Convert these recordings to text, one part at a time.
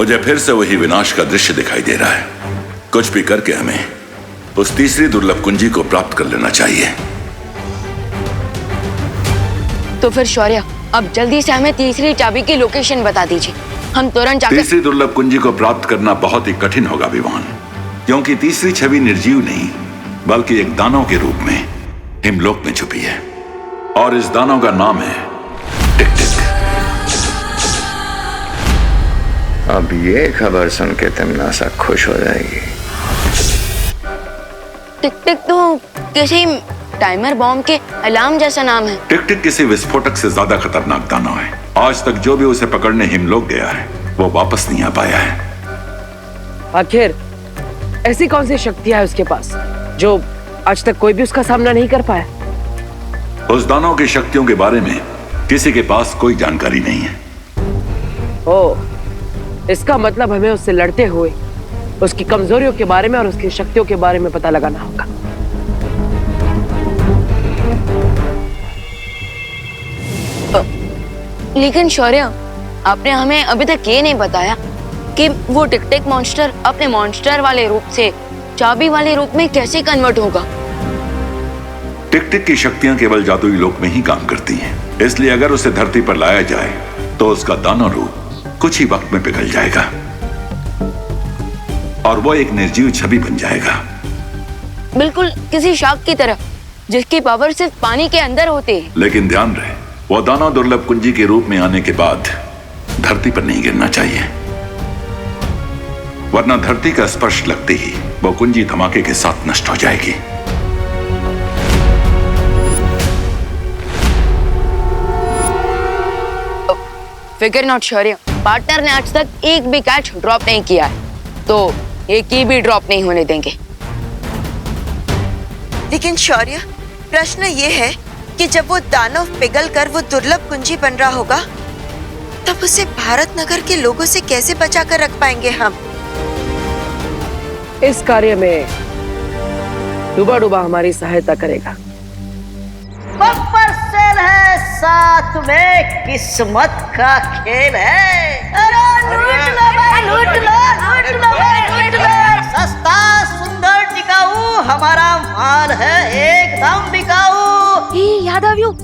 मुझे फिर से वही विनाश का दृश्य दिखाई दे रहा है। कुछ भी करके हमें उस तीसरी दुर्लभ कुंजी को प्राप्त कर लेना चाहिए। तो फिर शौर्य, अब जल्दी से हमें तीसरी चाबी की लोकेशन बता दीजिए, हम तुरंत जाकर। तीसरी दुर्लभ कुंजी को प्राप्त करना बहुत ही कठिन होगा विवान, क्योंकि तीसरी छवि निर्जीव नहीं बल्कि एक दानव के रूप में हिमलोक में छुपी है, और इस दानव का नाम है टिक-टिक। अब ये खबर सुन के तिमनासा खुश हो जाएगी। टिक-टिक तो किसी टाइमर बॉम्ब के अलार्म जैसा नाम है। टिक-टिक किसी विस्फोटक से ज्यादा खतरनाक दानव है। आज तक जो भी उसे पकड़ने हिमलोक गया है वो वापस नहीं आ पाया है। आखिर ऐसी कौन सी शक्तियां है उसके पास जो आज तक कोई भी उसका सामना नहीं कर पाया? उस दानव की शक्तियों के बारे में किसी के पास कोई जानकारी नहीं है। ओ, इसका मतलब हमें उससे लड़ते हुए उसकी कमजोरियों के बारे में और उसकी शक्तियों के बारे में पता लगाना होगा। लेकिन शौर्य, आपने हमें अभी तक ये नहीं बताया कि वो टिक-टिक मॉन्स्टर अपने मॉन्स्टर वाले रूप से चाबी वाले रूप में कैसे कन्वर्ट होगा। टिक-टिक की शक्तियां केवल जादुई लोक में ही काम करती हैं, इसलिए अगर उसे धरती पर लाया जाए तो उसका दानव रूप कुछ ही वक्त में पिघल जाएगा और वो एक निर्जीव छवि बन जाएगा, बिल्कुल किसी शार्क की तरह जिसकी पावर सिर्फ पानी के अंदर होती है। लेकिन ध्यान रहे, वो दानव दुर्लभ कुंजी के रूप में आने के बाद धरती पर नहीं गिरना चाहिए, वरना धरती का स्पर्श लगते ही वो कुंजी धमाके के साथ नष्ट हो जाएगी। फिकर नॉट शौर्य, पार्टनर ने आज तक एक भी कैच ड्रॉप नहीं किया है, तो एक की भी ड्रॉप नहीं होने देंगे। लेकिन शौर्य, प्रश्न ये है कि जब वो दानव पिघल कर वो दुर्लभ कुंजी बन रहा होगा, तब उसे भारत नगर के लोगों से कैसे बचा कर रख पाएंगे हम? इस कार्य में डूबा डूबा हमारी सहायता करेगा। बम्पर सेल है, साथ में किस्मत का खेल है। अरे लूट लो भाई, लूट लो, लूट लो भाई, लूट लो। सस्ता सुंदर टिकाऊ हमारा माल है, एकदम बिकाऊ।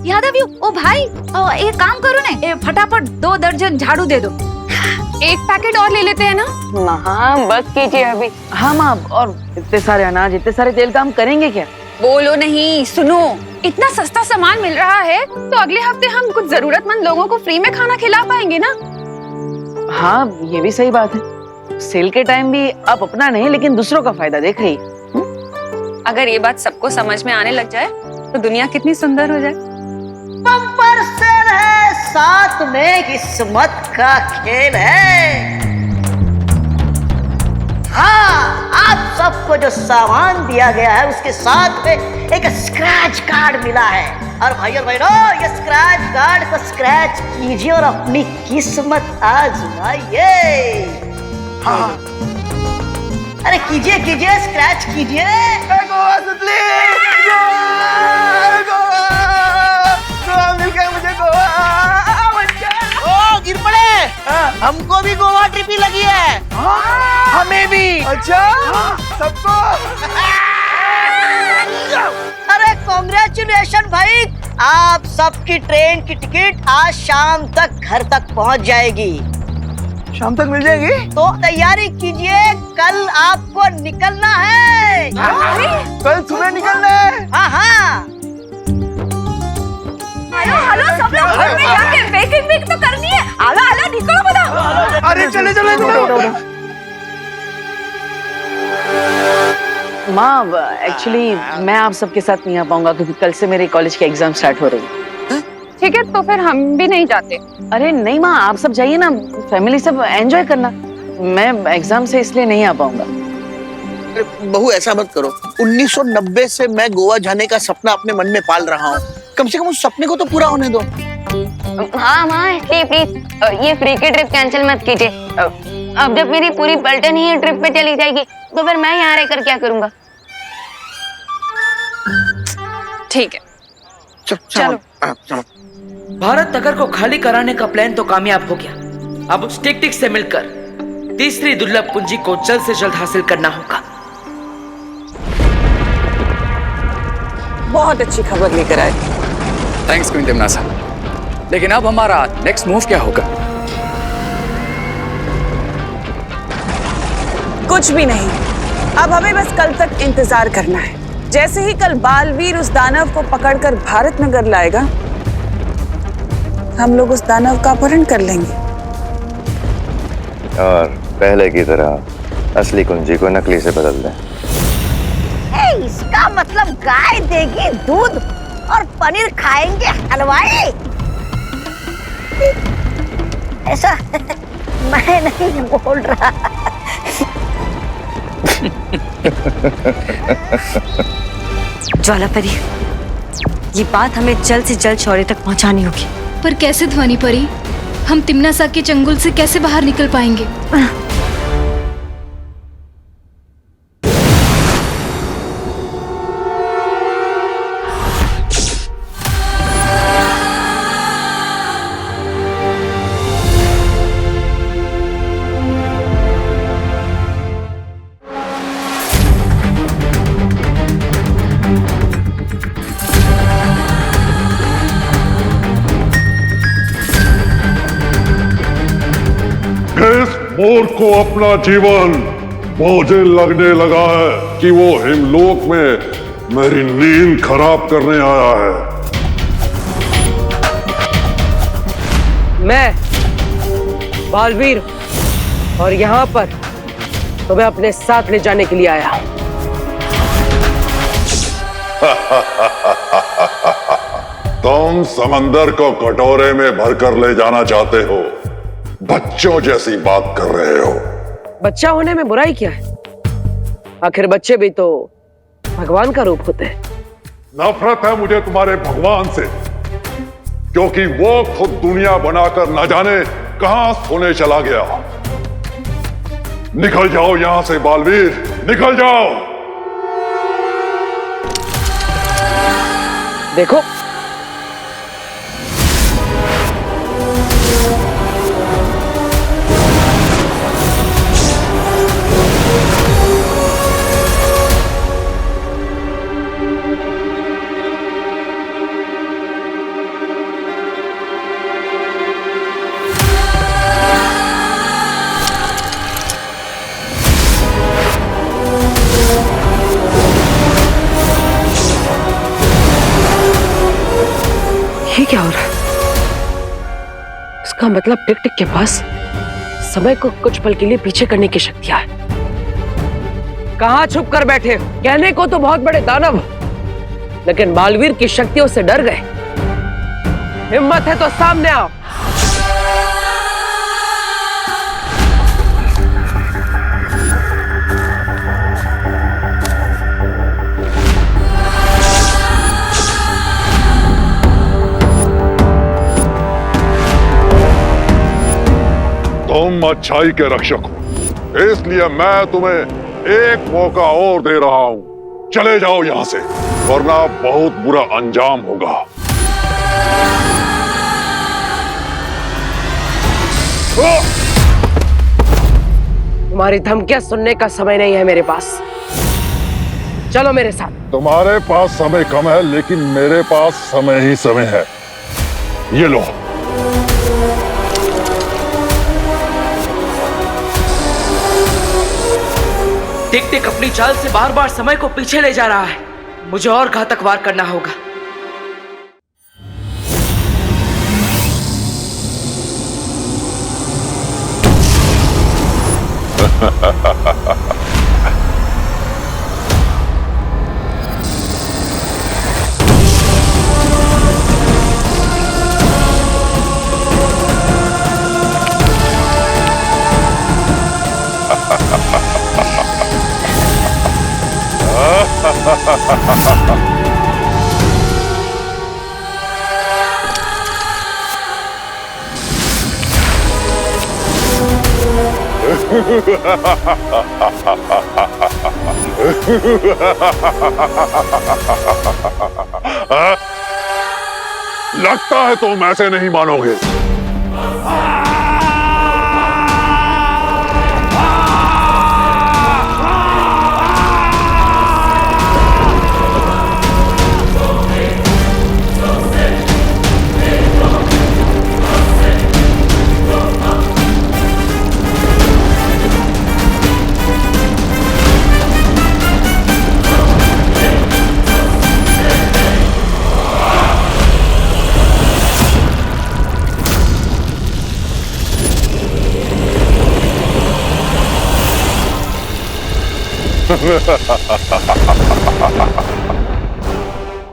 यादव ओ भाई, एक काम करो ना, फटाफट 2 दर्जन झाड़ू दे दो। एक पैकेट और ले लेते हैं ना। हाँ बस कीजिए अभी। हाँ माँ, और इतने सारे अनाज, इतने सारे तेल का हम करेंगे क्या? बोलो नहीं, सुनो, इतना सस्ता सामान मिल रहा है तो अगले हफ्ते हम कुछ जरूरतमंद लोगों को फ्री में खाना खिला पाएंगे ना। हाँ, ये भी सही बात है। सेल के टाइम भी आप अपना नहीं लेकिन दूसरों का फायदा देख रही। अगर ये बात सबको समझ में आने लग जाए तो दुनिया कितनी सुंदर हो जाए। बम्पर सेल है, साथ में किस्मत का खेल है। हाँ, आप सबको जो सामान दिया गया है उसके साथ में एक स्क्रैच कार्ड मिला है, और भाई और बहनों, ये स्क्रैच कार्ड को स्क्रैच कीजिए और अपनी किस्मत आजमाइए। हाँ, अरे कीजिए कीजिए, स्क्रैच कीजिए। गोवा सुतली, गोवा मिल गया मुझे, गोवा। ओ गिर पड़े, हमको भी गोवा ट्रिप ही लगी है। हमें भी। अच्छा, सबको। अरे कांग्रेचुलेशन भाई, आप सबकी ट्रेन की टिकट आज शाम तक घर तक पहुंच जाएगी। शाम तक मिल जाएगी? तो तैयारी कीजिए, कल आपको निकलना है। कल सुबह निकलना है? हाँ हाँ। हेलो सब लोग घर में जाके पैकिंग तो करनी है। आला निकलो बता। अरे चले चले। माँ, एक्चुअली मैं आप सबके साथ नहीं आ पाऊंगा क्योंकि कल से मेरे कॉलेज के एग्जाम स्टार्ट हो रही है। ठीक है, तो फिर हम भी नहीं जाते। अरे नहीं माँ, आप सब जाइए ना, फैमिली सब एंजॉय करना। मैं एग्जाम से इसलिए नहीं आ पाऊंगा। बहू ऐसा मत करो, 1990 से मैं गोवा जाने का सपना अपने मन में पाल रहा हूँ, कम से कम उस सपने को तो पूरा होने दो। हाँ माँ, प्लीज ये फ्री की ट्रिप कैंसिल मत कीजिए। अब जब मेरी पूरी पलटन ही ट्रिप पे चली जाएगी तो फिर मैं यहाँ रहकर क्या करूँगा। ठीक है, चलो। भारत नगर को खाली कराने का प्लान तो कामयाब हो गया। अब उस टिक-टिक से मिलकर तीसरी दुर्लभ कुंजी को जल्द से जल्द हासिल करना होगा। बहुत अच्छी खबर लेकर आए। थैंक्स क्वीन टिमनासा। लेकिन अब हमारा नेक्स्ट मूव क्या होगा? कुछ भी नहीं, अब हमें बस कल तक इंतजार करना है। जैसे ही कल बालवीर उस दानव को पकड़कर भारत नगर लाएगा, हम लोग उस दानव का अपहरण कर लेंगे और पहले की तरह असली कुंजी को नकली से बदल दें। इसका मतलब गाय देगी दूध और पनीर खाएंगे हलवाई। ऐसा मैं नहीं बोल रहा। ज्वालापरी, ये बात हमें जल्द से जल्द शौर्य तक पहुंचानी होगी। पर कैसे ध्वनि परी? हम तिम्नासा के चंगुल से कैसे बाहर निकल पाएंगे? इस मोर को अपना जीवन मुझे लगने लगा है कि वो हिमलोक में मेरी नींद खराब करने आया है। मैं बालवीर और यहाँ पर तुम्हें अपने साथ ले जाने के लिए आया। तुम समंदर को कटोरे में भरकर ले जाना चाहते हो, बच्चों जैसी बात कर रहे हो। बच्चा होने में बुराई क्या है? आखिर बच्चे भी तो भगवान का रूप होते हैं। नफरत है मुझे तुम्हारे भगवान से, क्योंकि वो खुद दुनिया बनाकर न जाने कहां सोने चला गया। निकल जाओ यहां से बालवीर, निकल जाओ। देखो, ये क्या हो रहा है? इसका मतलब टिक टिक के पास समय को कुछ पल के लिए पीछे करने की शक्तियां है। कहां छुप कर बैठे हो? कहने को तो बहुत बड़े दानव हो, लेकिन बालवीर की शक्तियों से डर गए। हिम्मत है तो सामने आओ। तुम अच्छाई के रक्षक हो, इसलिए मैं तुम्हें एक मौका और दे रहा हूं। चले जाओ यहां से, वरना बहुत बुरा अंजाम होगा। तुम्हारी धमकियां सुनने का समय नहीं है मेरे पास। चलो मेरे साथ। तुम्हारे पास समय कम है, लेकिन मेरे पास समय ही समय है। ये लो। टिक टिक अपनी चाल से बार बार समय को पीछे ले जा रहा है। मुझे और घातक वार करना होगा। लगता है तुम ऐसे नहीं मानोगे।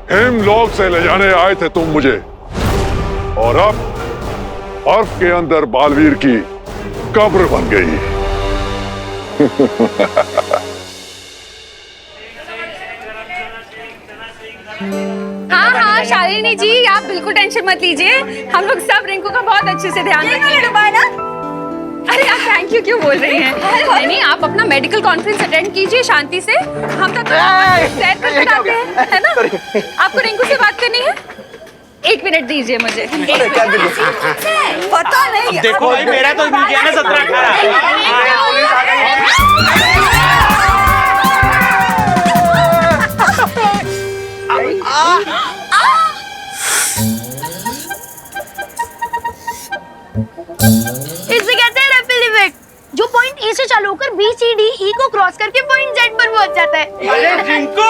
हिमलोक से ले जाने आए थे तुम मुझे, और अब बर्फ के अंदर बालवीर की कब्र बन गई। हाँ हाँ शालिनी जी, आप बिल्कुल टेंशन मत लीजिए, हम लोग सब रिंकू का बहुत अच्छे से ध्यान रखेंगे। अरे आप थैंक यू क्यों बोल रही हैं? नहीं, आप अपना मेडिकल कॉन्फ्रेंस अटेंड कीजिए शांति से, हम तब तक बताते हैं, है ना? आपको रिंकू से बात करनी है? 1 मिनट दीजिए मुझे। पता नहीं। देखो भाई, मेरा तो मिल गया ना 17-18। इसे कहते हैं रैपिड इफेक्ट, जो पॉइंट ए से चालू होकर बी सी डी ई को क्रॉस करके पॉइंट जेड पर पहुंच जाता है। अरे रिंकू,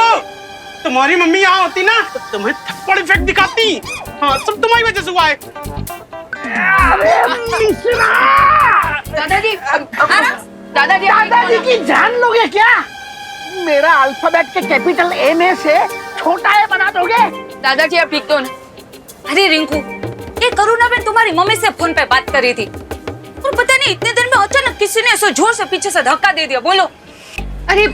तुम्हारी मम्मी यहाँ होती ना तो तुम्हें थप्पड़ इफेक्ट दिखाती। हाँ, सब तुम्हारी वजह से हुआ है। दादाजी, दादाजी की जान लोगे क्या? मेरा अल्फाबेट के कैपिटल ए में से छोटा ए बना दोगे? दादाजी आप ठीक तो ना? अरे रिंकू, ये करुणा बहन तुम्हारी मम्मी से फोन पे बात कर रही थी और पता नहीं इतने देर में अचानक किसी ने ऐसे जोर से पीछे से धक्का दे दिया। बोलो। अरे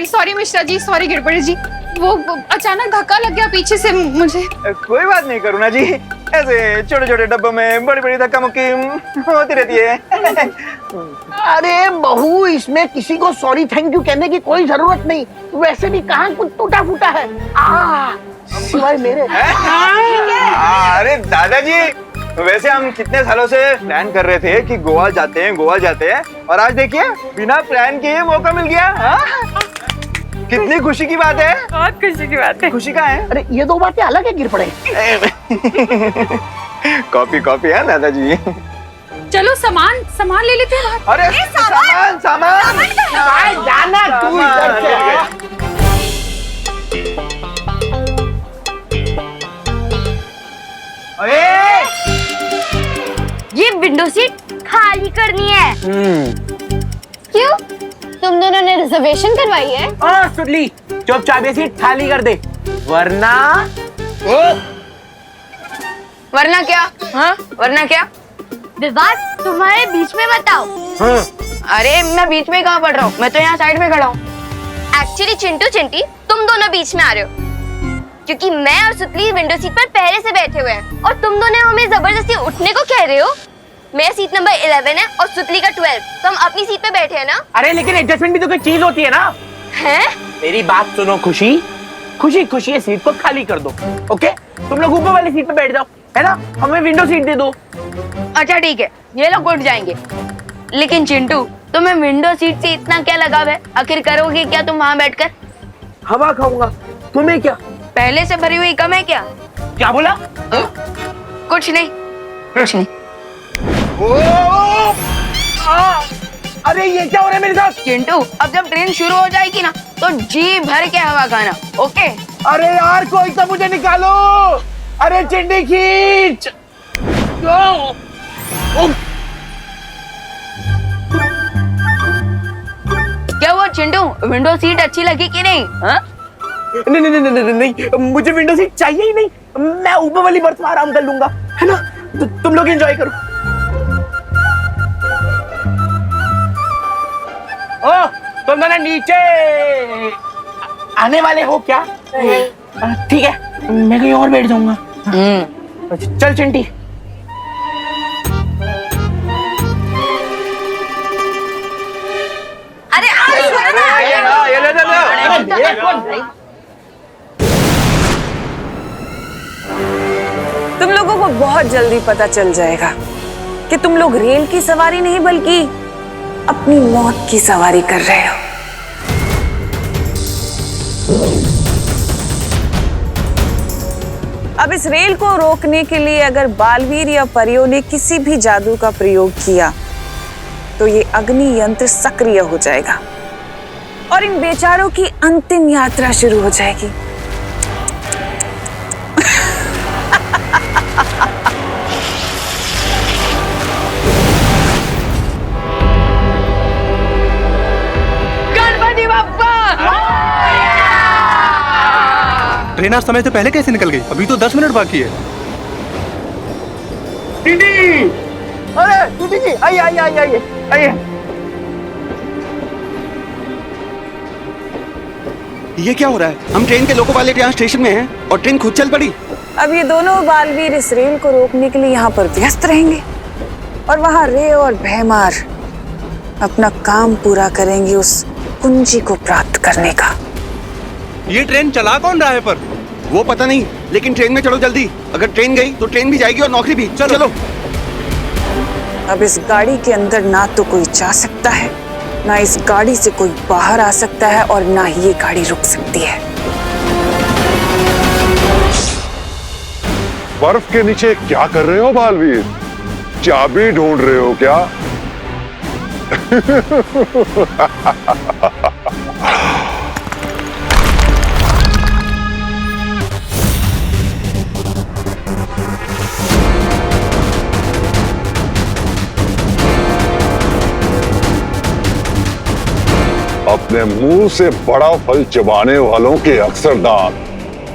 सॉरी मिश्रा जी, सॉरी गिरबड़ी जी, वो अचानक धक्का लग गया पीछे से मुझे। कोई बात नहीं करुणा जी, ऐसे छोटे छोटे डब्बों में बड़ी बड़ी धक्का मुक्की होती रहती है। अरे बहू, इसमें किसी को सॉरी थैंक यू कहने की कोई जरूरत नहीं, वैसे भी कहाँ कुछ टूटा फूटा है सिवाय मेरे। अरे दादाजी, वैसे हम कितने सालों से प्लान कर रहे थे कि गोवा जाते हैं और आज देखिए बिना प्लान के मौका मिल गया। कितनी खुशी की बात है। बहुत खुशी की बात है। खुशी का है? अरे ये दो बातें अलग है गिर पड़े। कॉपी है दादाजी। चलो सामान ले लेते हैं। अरे सामान जाना तू इधर से। ये विंडो सीट खाली करनी है। क्यों? तुम दोनों ने रिजर्वेशन करवाई है? सुडली, चुपचाप ये सीट खाली कर दे, वरना क्या? हाँ, वरना क्या? विवाद तुम्हारे बीच में बताओ। अरे मैं बीच में कहाँ पड़ रहा हूँ, मैं तो यहाँ साइड में खड़ा हूँ। एक्चुअली चिंटू चिंटी तुम दोनों बीच में आ रहे हो, क्योंकि मैं और सुतली विंडो सीट पर पहले से बैठे हुए हैं और तुम दोनों हमें जबरदस्ती उठने को कह रहे हो। मेरा सीट नंबर 11 है और सुतली का 12, तो हम अपनी सीट पे बैठे हैं ना। अरे लेकिन एडजस्टमेंट भी तो कोई चीज होती है ना। हैं? मेरी बात सुनो खुशी ये सीट को खाली कर दो। ओके, तुम लोग ऊपर वाली सीट पे बैठ जाओ, है ना? हमें विंडो सीट दे दो। अच्छा ठीक है, ये लोग उठ जाएंगे। लेकिन चिंटू, तुम्हें विंडो सीट से इतना क्या लगाव है? आखिर करोगे क्या तुम वहाँ बैठकर? हवा खाऊंगा। तुम्हें क्या? पहले से भरी हुई कम है क्या? क्या बोला? कुछ नहीं। अरे ये क्या हो रहा है मेरे साथ? चिंटू, अब जब ट्रेन शुरू हो जाएगी ना तो जी भर के हवा खाना, ओके? अरे यार, कोई तो मुझे निकालो। अरे चिंटी खींच। क्या वो चिंटू, विंडो सीट अच्छी लगी कि नहीं? हाँ? नहीं, मुझे विंडो सीट चाहिए ही नहीं। मैं ऊपर वाली बर्थ में आराम कर लूंगा, है ना? तुम लोग एंजॉय करो। ओ, तुम दोनों नीचे आने वाले हो क्या? ठीक है, मैं कहीं और बैठ जाऊंगा। चल चिंटी। अरे तुम लोगों को बहुत जल्दी पता चल जाएगा कि तुम लोग रेल की सवारी नहीं बल्कि अपनी मौत की सवारी कर रहे हो। अब इस रेल को रोकने के लिए अगर बालवीर या परियों ने किसी भी जादू का प्रयोग किया तो ये अग्नि यंत्र सक्रिय हो जाएगा और इन बेचारों की अंतिम यात्रा शुरू हो जाएगी। गणपति ट्रेन आज समय से पहले कैसे निकल गई? अभी तो 10 मिनट बाकी है। दीदी, अरे दीदी जी, आइए आइए आइए आइए आइए। ये क्या हो रहा है? हम ट्रेन के लोको पायलट यहाँ स्टेशन में हैं और ट्रेन खुद चल पड़ी। अब ये दोनों बालवीर इस रेल को रोकने के लिए यहाँ पर व्यस्त रहेंगे और वहाँ रे और भैमार अपना काम पूरा करेंगे उस कुंजी को प्राप्त करने का। ये ट्रेन चला कौन रहा है पर? वो पता नहीं, लेकिन ट्रेन में चढ़ो जल्दी। अगर ट्रेन गई तो ट्रेन भी जाएगी और नौकरी भी। चलो। अब इस गाड़ी के अंदर ना तो कोई जा सकता है, ना इस गाड़ी से कोई बाहर आ सकता है और ना ही ये गाड़ी रुक सकती है। बर्फ के नीचे क्या कर रहे हो बालवीर? चाबी ढूंढ रहे हो क्या? अपने मुंह से बड़ा फल चबाने वालों के अक्सर दांत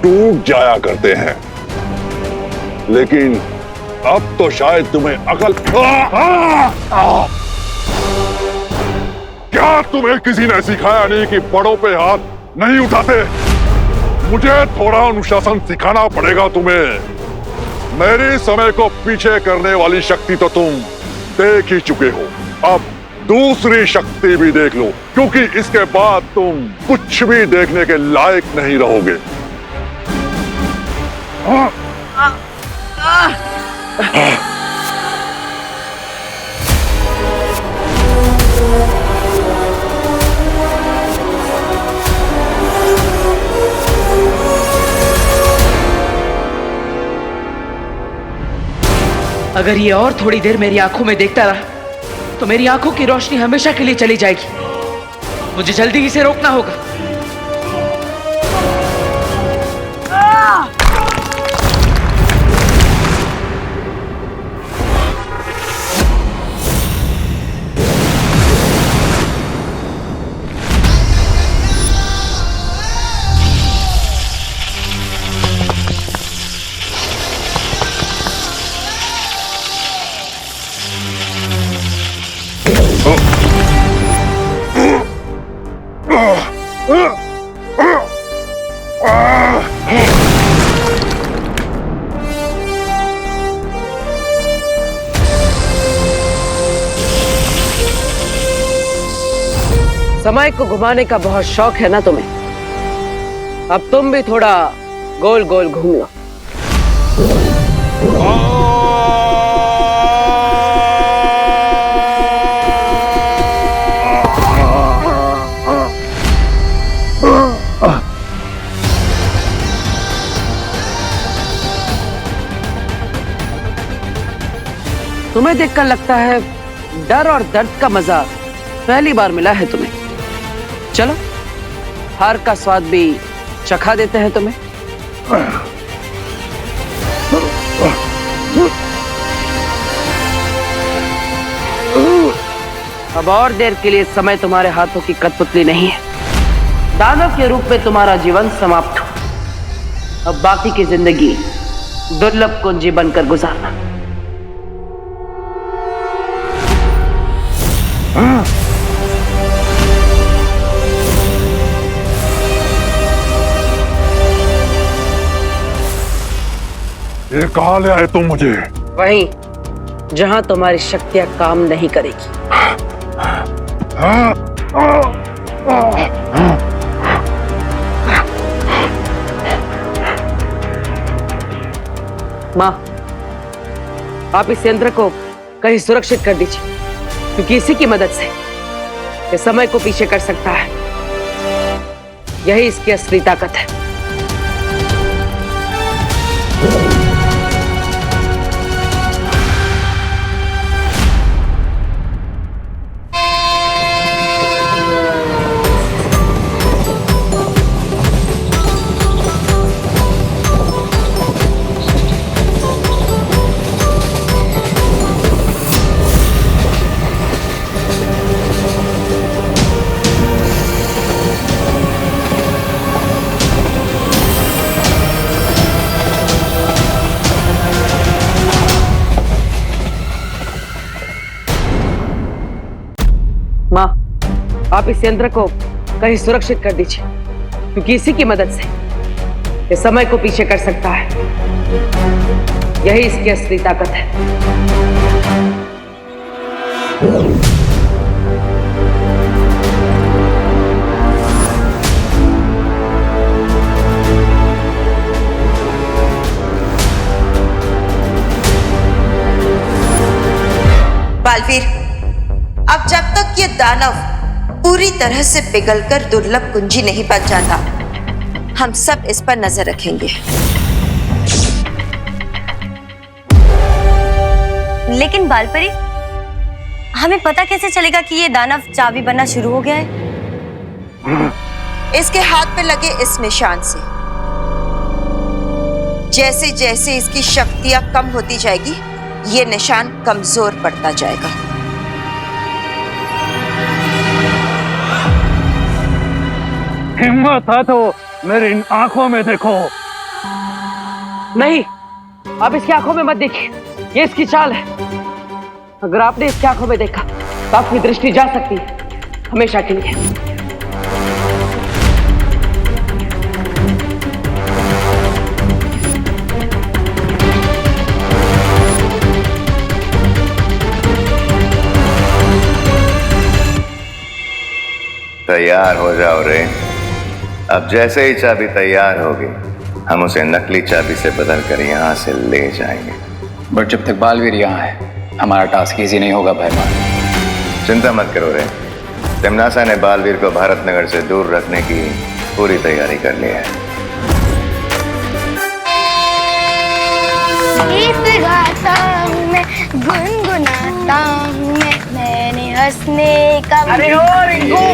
टूट जाया करते हैं, लेकिन अब तो शायद तुम्हें अकल। क्या तुम्हें किसी ने सिखाया नहीं कि बड़ों पे हाथ नहीं उठाते? मुझे थोड़ा अनुशासन सिखाना पड़ेगा तुम्हें। मेरे समय को पीछे करने वाली शक्ति तो तुम देख ही चुके हो, अब दूसरी शक्ति भी देख लो, क्योंकि इसके बाद तुम कुछ भी देखने के लायक नहीं रहोगे। अगर ये और थोड़ी देर मेरी आंखों में देखता रहा तो मेरी आंखों की रोशनी हमेशा के लिए चली जाएगी। मुझे जल्दी इसे रोकना होगा। समय को घुमाने का बहुत शौक है ना तुम्हें? अब तुम भी थोड़ा गोल गोल घूम लो। तुम्हें देखकर लगता है डर और दर्द का मजा पहली बार मिला है तुम्हें। चलो हार का स्वाद भी चखा देते हैं तुम्हें। अब और देर के लिए समय तुम्हारे हाथों की कठपुतली नहीं है। दानव के रूप में तुम्हारा जीवन समाप्त हो। अब बाकी की जिंदगी दुर्लभ कुंजी बनकर गुजारना। ये कहाँ ले आए तुम मुझे? वहीं जहां तुम्हारी शक्तियां काम नहीं करेगी। माँ, आप इस यंत्र को कहीं सुरक्षित कर दीजिए, क्योंकि इसी की मदद से ये समय को पीछे कर सकता है। यही इसकी असली ताकत है। आप इस यंत्र को कहीं सुरक्षित कर दीजिए, क्योंकि इसी की मदद से ये समय को पीछे कर सकता है। यही इसकी असली ताकत है। बालवीर, अब जब तक ये दानव पूरी तरह से पिघलकर दुर्लभ कुंजी नहीं बन जाता, हम सब इस पर नजर रखेंगे। लेकिन बालपरी, हमें पता कैसे चलेगा कि ये दानव चाबी बनना शुरू हो गया है? इसके हाथ पे लगे इस निशान से जैसे जैसे इसकी शक्तियां कम होती जाएगी, ये निशान कमजोर पड़ता जाएगा। हिम्मत है तो मेरी इन आंखों में देखो। नहीं, आप इसकी आंखों में मत देखिए, ये इसकी चाल है। अगर आपने इसकी आंखों में देखा तो आपकी दृष्टि जा सकती है हमेशा के लिए। तैयार हो जाओ रे। अब जैसे ही चाबी तैयार होगी, हम उसे नकली चाबी से बदल कर यहाँ से ले जाएंगे। बट जब तक बालवीर यहाँ है, हमारा टास्क इजी नहीं होगा भैमान। चिंता मत करो रे, तिमनासा ने बालवीर को भारत नगर से दूर रखने की पूरी तैयारी कर ली है। गीत गाता हूँ मैं, गुनगुनाता हूँ मैंने हंसने का। अरे ओ रिंकू,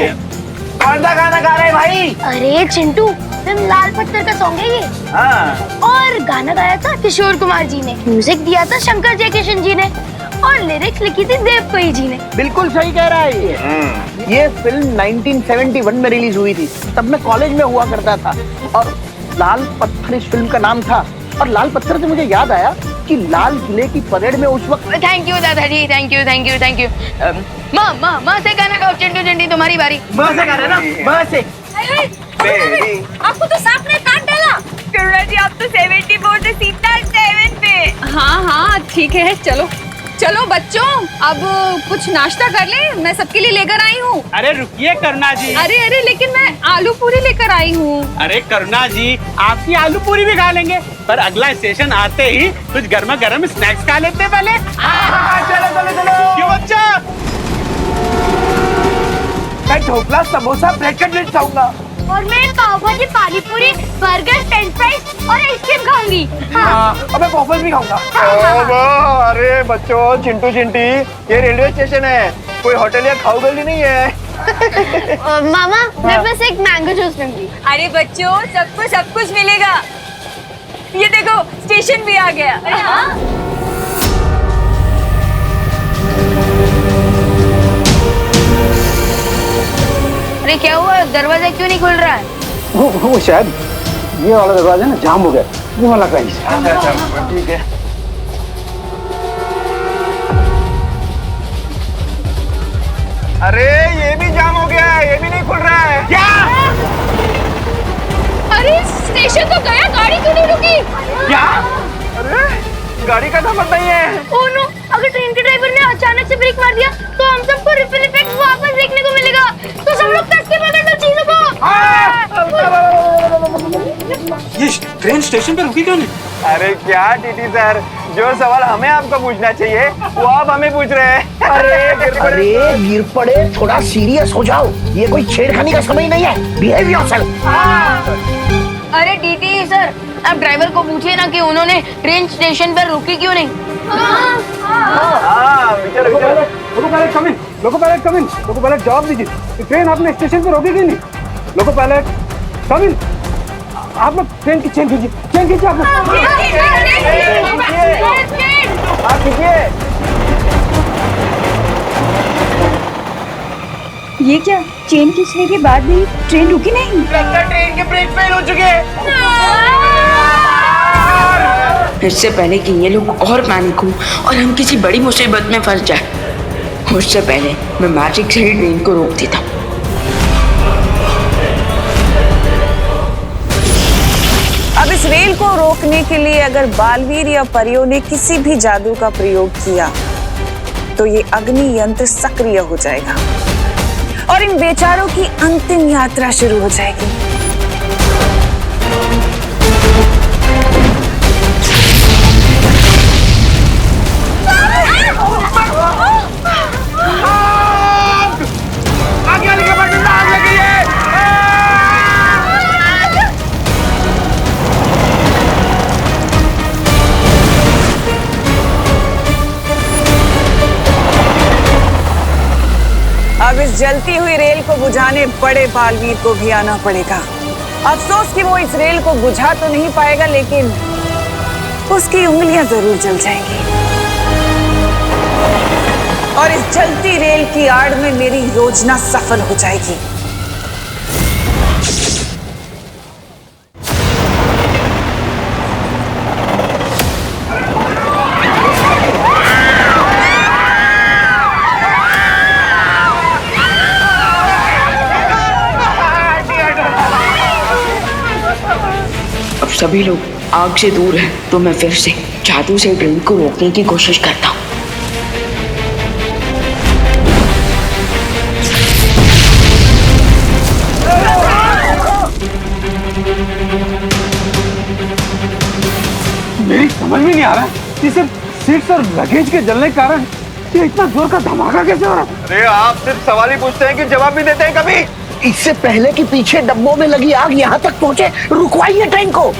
कौन सा गाना गा रहे भाई? अरे चिंटू, फिल्म लाल पत्थर का सॉन्ग है ये। हाँ। और गाना गाया था किशोर कुमार जी ने, म्यूजिक दिया था शंकर जयकिशन जी ने, और लिरिक्स लिखी थी देव कोई जी ने। बिल्कुल सही कह रहा है ये फिल्म 1971 में रिलीज हुई थी, तब मैं कॉलेज में हुआ करता था। और लाल पत्थर इस फिल्म का नाम था। और लाल पत्थर से मुझे याद आया कि लाल किले की परेड में उस वक्त। थैंक यू दादाजी, thank you thank you thank you. माँ से गाना गाओ। चिंटू चिंटी तुम्हारी बारी। माँ से गाना ना, माँ से। आपको तो सांप ने काट डाला। करुणा जी, आप तो 74 से सीधा 7 पे। हाँ ठीक है, चलो चलो बच्चों, अब कुछ नाश्ता कर ले, मैं सबके लिए लेकर आई हूँ। अरे रुकिए करुणा जी। अरे लेकिन मैं आलू पूरी लेकर आई हूँ। अरे करुणा जी, आपकी आलू पूरी भी खा लेंगे, पर अगला स्टेशन आते ही कुछ गर्मा गर्म स्नैक्स खा लेते पहले। चलो चलो चलो। क्यों बच्चा? मैं ढोकला, समोसा, ब्रेड कटलेट खाऊंगा। और मैं पाव भाजी, पानी पूरी, बर्गर, फ्रेंच फ्राइज और आइसक्रीम खाऊंगी। और मैं वॉफल भी खाऊंगा। अरे बच्चों, चिंटू चिंटी, ये रेलवे स्टेशन है, कोई होटल या खाऊ गली नहीं है। मामा, मैं बस एक मैंगो जूस लूंगी। अरे बच्चों, सबको सब कुछ मिलेगा। ये देखो, स्टेशन भी आ गया। अरे क्या हुआ, दरवाजा क्यों नहीं खुल रहा है? वो शायद ये वाला दरवाजा ना जाम हो गया, वो वाला कहीं से। अच्छा ठीक है। अरे ये भी जाम हो गया है, ये भी नहीं खुल रहा है। क्या? अरे स्टेशन तो गया, गाड़ी क्यों नहीं रुकी? क्या? अरे गाड़ी का नंबर नहीं है। ओह नो, अगर ट्रेन के ड्राइवर ने अचानक से ब्रेक मार दिया तो हम सबको रिपल इफेक्ट वापस देखने को मिलेगा। तो सब लोग कट के पकड़ लो चीजों को। ये ट्रेन स्टेशन पे रुकी क्यों नहीं? अरे क्या टीटी सर, जो सवाल हमें आपको पूछना चाहिए वो आप हमें पूछ रहे हैं। अरे गिर पड़े, थोड़ा सीरियस हो जाओ, ये कोई छेड़खानी का समय नहीं है। Behave yourself. अरे डीटी सर, आप ड्राइवर को पूछिए ना कि उन्होंने ट्रेन स्टेशन पर रुकी क्यों नहीं। लोको पायलट जवाब दीजिए, ट्रेन आपने स्टेशन पे रोकी क्यों नहीं? लोको पायलट कम इन। आप लोग ट्रेन की चेन खींचिए, चेन खींचिए आप लोग। ये क्या, चेन खींचने के बाद भी ट्रेन रुकी नहीं? लगता है ट्रेन के ब्रेक फेल हो चुके हैं। इससे पहले कि ये लोग और पैनिक हो और हम किसी बड़ी मुसीबत में फंस जाए, उससे पहले मैं मैजिक से ही ट्रेन को रोक देता। रोकने के लिए अगर बालवीर या परियों ने किसी भी जादू का प्रयोग किया तो ये अग्नि यंत्र सक्रिय हो जाएगा और इन बेचारों की अंतिम यात्रा शुरू हो जाएगी। अब इस जलती हुई रेल को बुझाने बड़े बालवीर को भी आना पड़ेगा। अफसोस कि वो इस रेल को बुझा तो नहीं पाएगा, लेकिन उसकी उंगलियां जरूर जल जाएंगी और इस जलती रेल की आड़ में मेरी योजना सफल हो जाएगी। सभी लोग आग से दूर हैं, तो मैं फिर से जादू से ट्रेन को रोकने की कोशिश करता हूँ। मेरी समझ में नहीं आ रहा कि सिर्फ सीट्स और लगेज के जलने के कारण ये इतना जोर का धमाका कैसे हो रहा है? अरे आप सिर्फ सवाल ही पूछते हैं कि जवाब भी देते हैं कभी? इससे पहले कि पीछे डब्बों में लगी आग यहाँ तक पहुंचे, रुकवाइए ट्रेन को।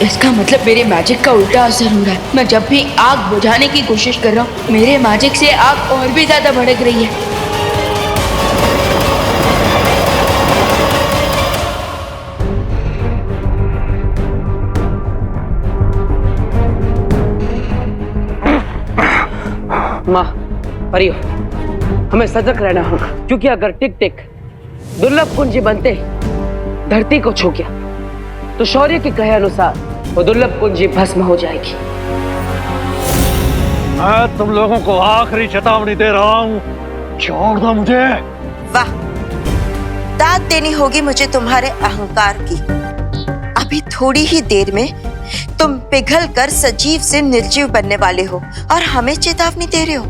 इसका मतलब मेरे मैजिक का उल्टा असर हो रहा है। मैं जब भी आग बुझाने की कोशिश कर रहा हूँ, मेरे मैजिक से आग और भी ज्यादा भड़क रही है। माँ, परियो, हमें सतर्क रहना होगा, क्योंकि अगर टिक टिक दुर्लभ कुंजी बनते धरती को छू गया तो शौर्य के कहे अनुसार वो दुर्लभ कुंजी भस्म हो जाएगी। मैं तुम लोगों को आखिरी चेतावनी दे रहा हूँ, छोड़ दो मुझे। वाह, दाद देनी होगी मुझे तुम्हारे अहंकार की। अभी थोड़ी ही देर में तुम पिघल कर सजीव से निर्जीव बनने वाले हो और हमें चेतावनी दे रहे हो।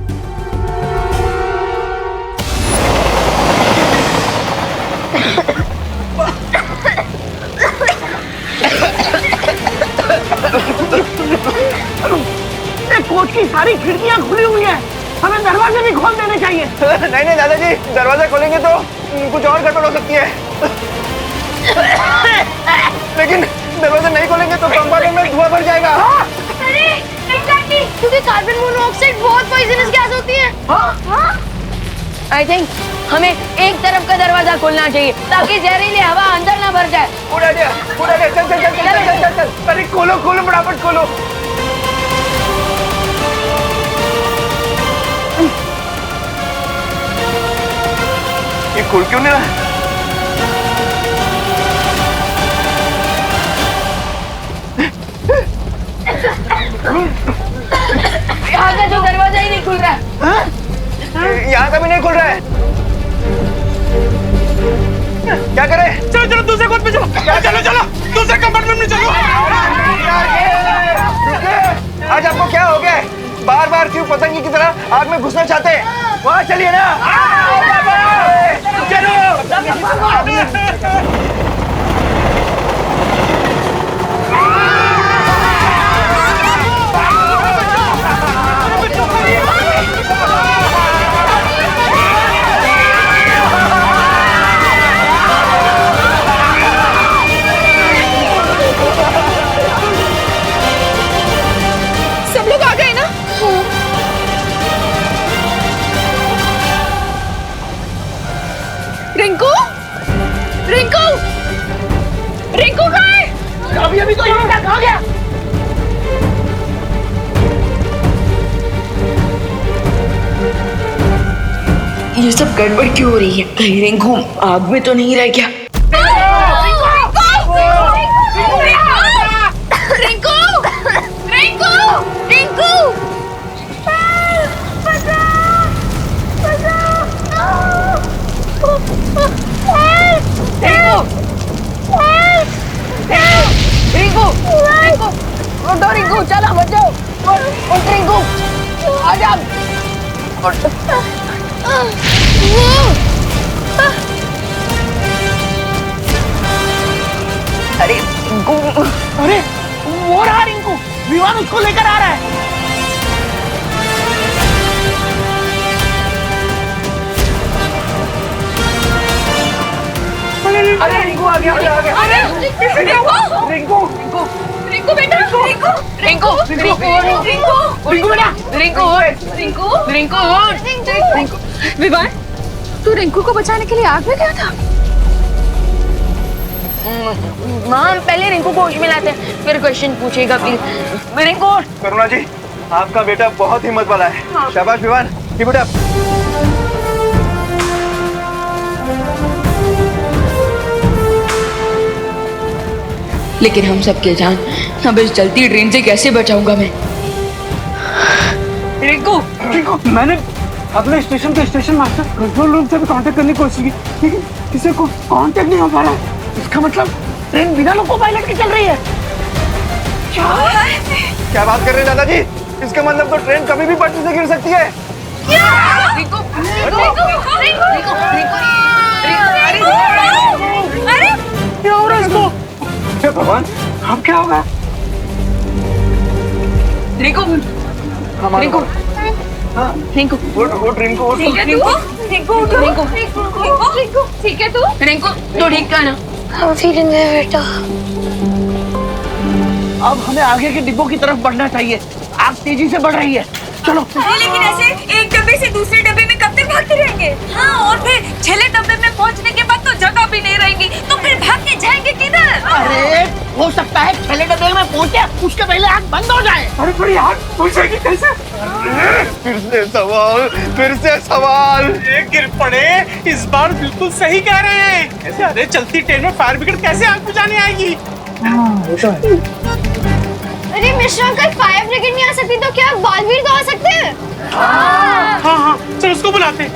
कोच की सारी खिड़कियां खुली हुई हैं, हमें दरवाजे भी खोल देने चाहिए। नहीं नहीं दादाजी, दरवाजा खोलेंगे तो कुछ और गड़बड़ हो सकती है। लेकिन दरवाजा नहीं खोलेंगे तो कंपार्टमेंट में धुआं भर जाएगा। अरे एग्जैक्टली, क्योंकि कार्बन मोनोऑक्साइड बहुत पॉइजनस गैस होती है। आई थिंक हमें एक तरफ का दरवाजा खोलना चाहिए ताकि जहरीली हवा अंदर ना भर जाए। उड़ा दिया, चल चल चल चल चल चल। अरे खोलो खोलो, फटाफट खोलो। ये खुल क्यों नहीं रहा? यहाँ का जो दरवाजा ही नहीं खुल रहा है। यहाँ का भी नहीं खुल रहा है। क्या करें? चलो चलो दूसरे कोच पे चलो। चलो चलो दूसरे कंपार्टमेंट में चलो। आज आपको क्या हो गया? बार बार क्यों पतंगी की तरह आग में घुसना चाहते हैं? वहाँ चलिए ना। चलो। सब लोग आ गए ना? रिंकू, रिंकू, रिंकू कहाँ है? अभी तो यहाँ तक आ गया। ये सब गड़बड़ क्यों हो रही है? कहीं रिंकू आग में तो नहीं रह गया? रिंकू रिंकू रिंकू रिंकू रिंकू उठो रिंकू, चलो बचाओ, उठ रिंकू, आजा। अरे रिंकू, अरे वो रहा रिंकू, विवान उसको लेकर आ रहा है। अरे रिंकू आ गया, आ गया। अरे रिंकू रिंकू रिंकू बेटा रिंकू रिंकू रिंकू रिंकू रिंकू बेटा, रिंकू रिंकू रिंकू विवान, तू रिंकू को बचाने के लिए आग में गया था? माँ हम पहले रिंकू को होश में लाते हैं, फिर क्वेश्चन पूछेगा प्लीज। रिंकू करुणा जी, आपका बेटा बहुत हिम्मत वाला है। शाबाश विवान, कीप इट अप। लेकिन हम सबके जान, अब इस जलती ट्रेन से कैसे बचाऊंगा मैं? रिंकू रिंकू, मैंने अपने स्टेशन के स्टेशन मास्टर कंट्रोल रूम से भी कांटेक्ट करने की कोशिश की, लेकिन किसी को कांटेक्ट नहीं हो पा रहा है। इसका मतलब ट्रेन बिना लोको पायलट के चल रही है। क्या बात कर रहे हैं दादाजी? इसका मतलब तो ट्रेन कभी भी पटरी से गिर सकती है। रिंकू रिंकू रिंकू अरे क्या हो रहा है इसको? हे भगवान, अब क्या होगा? रिंकू रिंकू रिंकू उठ रिंकू, उठ। रिंकू ठीक है तू? रिंकू तो ठीक है ना? हम फीलिंग है बेटा। अब हमें आगे के डिब्बों की तरफ बढ़ना चाहिए। आग तेजी से बढ़ रही है, चलो। लेकिन ऐसे एक डब्बे से दूसरे डब्बे में कब तक भागते रहेंगे? हाँ, और फिर छले डब्बे में पहुंचने के बाद तो जगह भी नहीं रहेगी, तो फिर भाग के जाएंगे किधर? अरे हो सकता है छले डब्बे में पहुंचे उसके पहले आग बंद हो जाए। अरे पर आग पहुंचेगी कैसे? फिर से सवाल। एक गिर पड़े, इस बार बिल्कुल सही कह रहे हैं। ऐसे अरे चलती ट्रेन में फायर ब्रिगेड कैसे आग बुझाने आएगी? वो तो है। अरे मिश्रा अंकल, फायर ब्रिगेड नहीं आ सकती तो क्या बालवीर तो आ सकते हैं? हाँ हाँ, चलो उसको बुलाते हैं।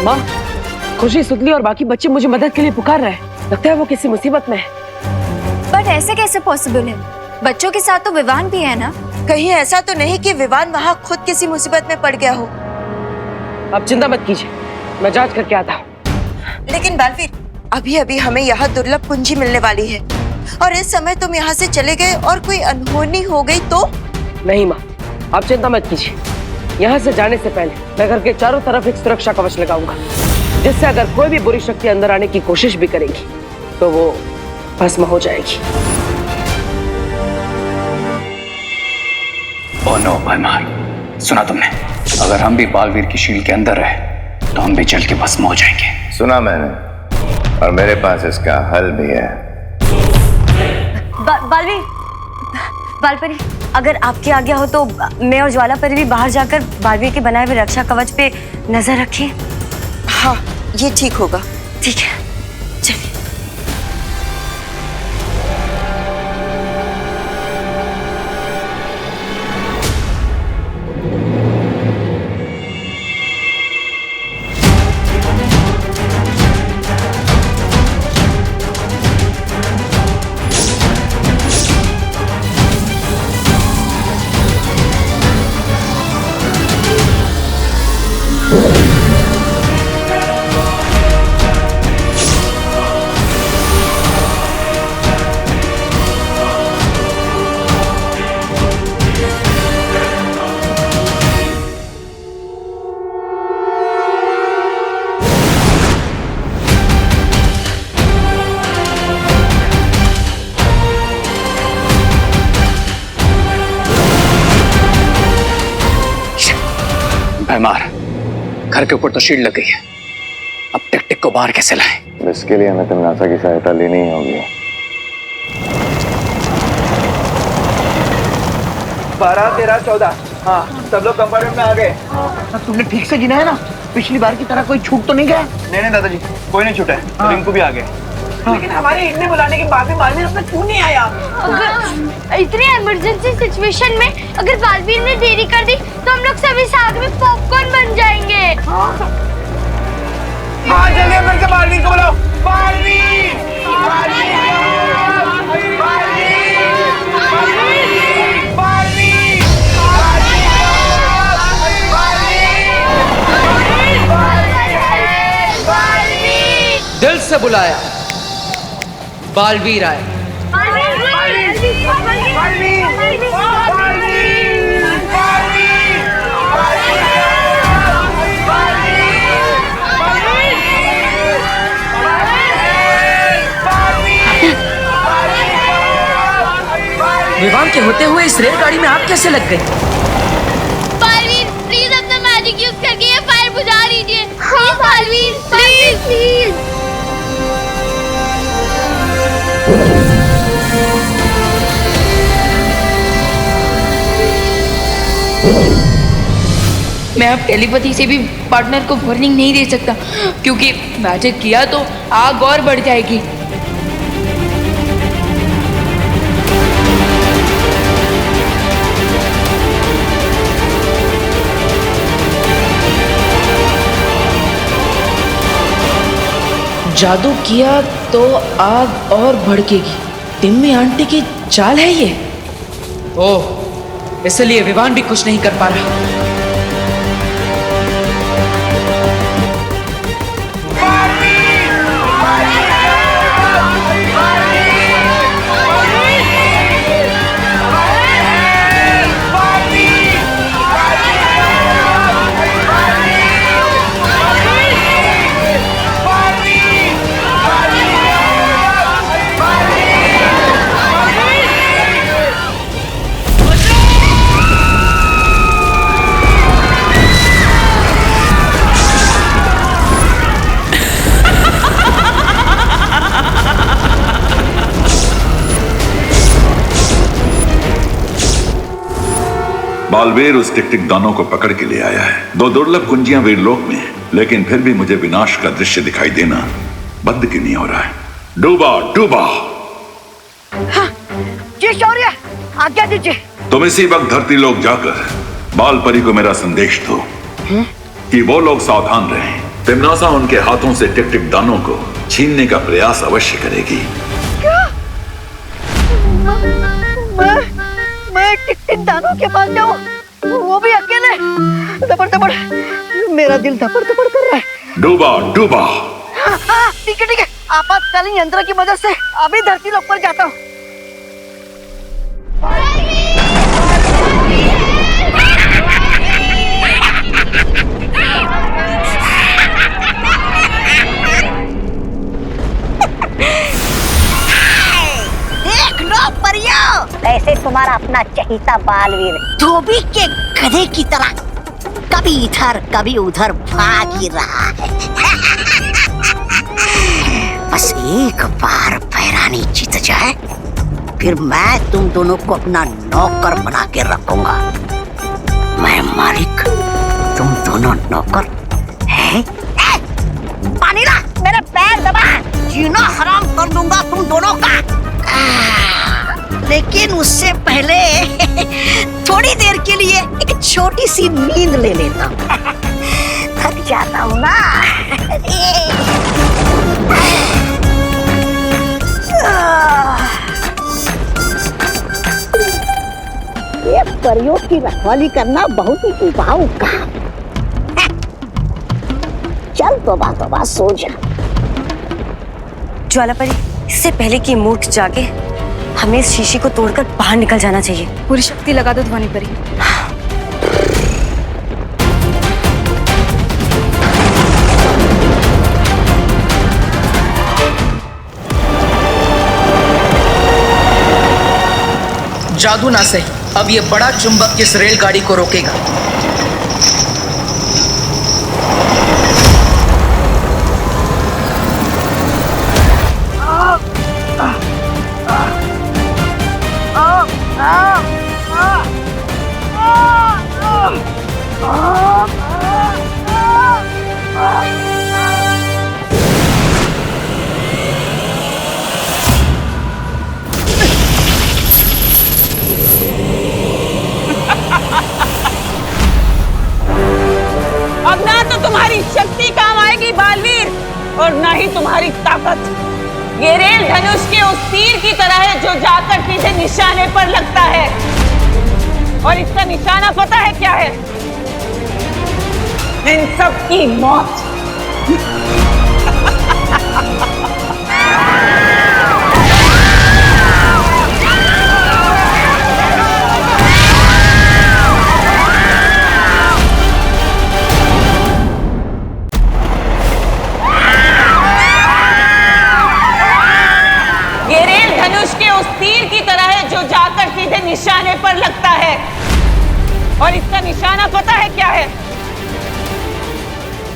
माँ, खुशी, सुतली और बाकी बच्चे मुझे मदद के लिए पुकार रहे हैं। लगता है वो किसी मुसीबत में है। बट ऐसे कैसे पॉसिबल है? बच्चों के साथ तो विवान भी है ना? कहीं ऐसा तो नहीं कि विवान वहाँ खुद किसी मुसीबत में पड़ गया हो? आप चिंता मत कीजिए, मैं जांच करके आता हूँ। लेकिन बालवीर, अभी अभी हमें यहाँ दुर्लभ कुंजी मिलने वाली है, और इस समय तुम यहाँ से चले गए और कोई अनहोनी हो गई तो? नहीं माँ, आप चिंता मत कीजिए। यहाँ से जाने से पहले मैं घर के चारों तरफ एक सुरक्षा कवच लगाऊंगा, जिससे अगर कोई भी बुरी शक्ति अंदर आने की कोशिश भी करेगी तो वो भस्म हो जाएगी। ओह नो भरमार, सुना तुमने? अगर हम भी बालवीर की शील के अंदर रहे तो हम भी जल के भस्म हो जाएंगे। सुना मैंने, और मेरे पास इसका हल भी है। बालवीर, बालपरी, अगर आपकी आज्ञा हो तो मैं और ज्वाला परी भी बाहर जाकर बालवीर के बनाए हुए रक्षा कवच पे नजर रखें। हाँ, ये ठीक होगा। ठीक है, चलिए। है मार। घर के ऊपर तो शील्ड लग गई है, अब टिक टिक को बाहर कैसे लाएं? इसके लिए हमें तमनासा की सहायता लेनी ही होगी। 12, 13, 14। हाँ, सब लोग कंपार्टमेंट में आ गए। तुमने ठीक से गिना है ना? पिछली बार की तरह कोई छूट तो नहीं गया? नहीं दादाजी, कोई नहीं छूटा है। रिंकू भी आ गए। लेकिन हमारे इतने बुलाने के बाद में बालवीर अपना क्यों नहीं आया? इतनी इमरजेंसी सिचुएशन में अगर बालवीर ने देरी कर दी तो हम लोग सभी साथ में पॉपकॉर्न बन जाएंगे। हाँ, जल्दी फिर से बालवीर को बुलाओ। बालवीर! बालवीर! दिल से बुलाया, बालवीर आए। विवान के होते हुए इस रेलगाड़ी में आप कैसे लग गए? बालवीर, प्लीज अपना मैजिक यूज करके ये फायर बुझा लीजिए। Please Baalveer, please please. मैं अब टेलीपैथी से भी पार्टनर को वार्निंग नहीं दे सकता, क्योंकि मैजिक किया तो आग और बढ़ जाएगी। जादू किया तो आग और भड़केगी। टिम्मी आंटी की चाल है ये। ओह, इसलिए विवान भी कुछ नहीं कर पा रहा। बालवीर उस टिक-टिक दानों को पकड़ के ले आया है। 2 दुर्लभ कुंजियां वीरलोक में, लेकिन फिर भी मुझे विनाश का दृश्य दिखाई देना बंद क्यों नहीं हो रहा है? डूबा डूबा। हाँ, जी शौर्य, आज्ञा दीजिए। तुम इसी वक्त धरती लोक जाकर बाल परी को मेरा संदेश दो कि वो लोग सावधान रहें। तिमनासा उनके हाथों से टिक-टिक दानों को छीनने का प्रयास अवश्य करेगी। क्या? मैं टिक-टिक दानों के पास जाऊं, वो भी अकेले? दबड़ दबड़, मेरा दिल दबड़ दबड़ कर रहा है। डूबा डूबा। हाँ, ठीक है। आपातकालीन यंत्र की मदद से अभी धरती लोक पर जाता हूँ। देख लो परियों, ऐसे तुम्हारा अपना चहीता बालवीर धोबी के गधे की तरह कभी इधर कभी उधर भाग ही रहा है। बस एक बार पैरानी जीत जाए, फिर मैं तुम दोनों को अपना नौकर बना के रखूंगा। मैं मालिक, तुम दोनों नौकर हैं? पानी ला, मेरे पैर दबा, जीना हराम कर दूंगा तुम दोनों का। लेकिन उससे पहले थोड़ी देर के लिए एक छोटी सी नींद ले लेता हूँ। थक जाता हूँ ना। ये परियों की रखवाली करना बहुत ही उबाऊ काम। चल तोबा सो जा। ज्वालापरी, इससे पहले कि मूर्ख जागे, हमें इस शीशी को तोड़कर बाहर निकल जाना चाहिए। पूरी शक्ति लगा दो ध्वनि परी। जादू ना सही, अब ये बड़ा चुंबक इस रेलगाड़ी को रोकेगा। अब ना तो तुम्हारी शक्ति काम आएगी बालवीर, और ना ही तुम्हारी ताकत। ये रेल धनुष के उस तीर की तरह है जो जाकर सीधे निशाने पर लगता है, और इसका निशाना पता है क्या है? इन सब की मौत। ये रेल धनुष के उस तीर की तरह है जो जाकर सीधे निशाने पर लगता है, और इसका निशाना पता है क्या है?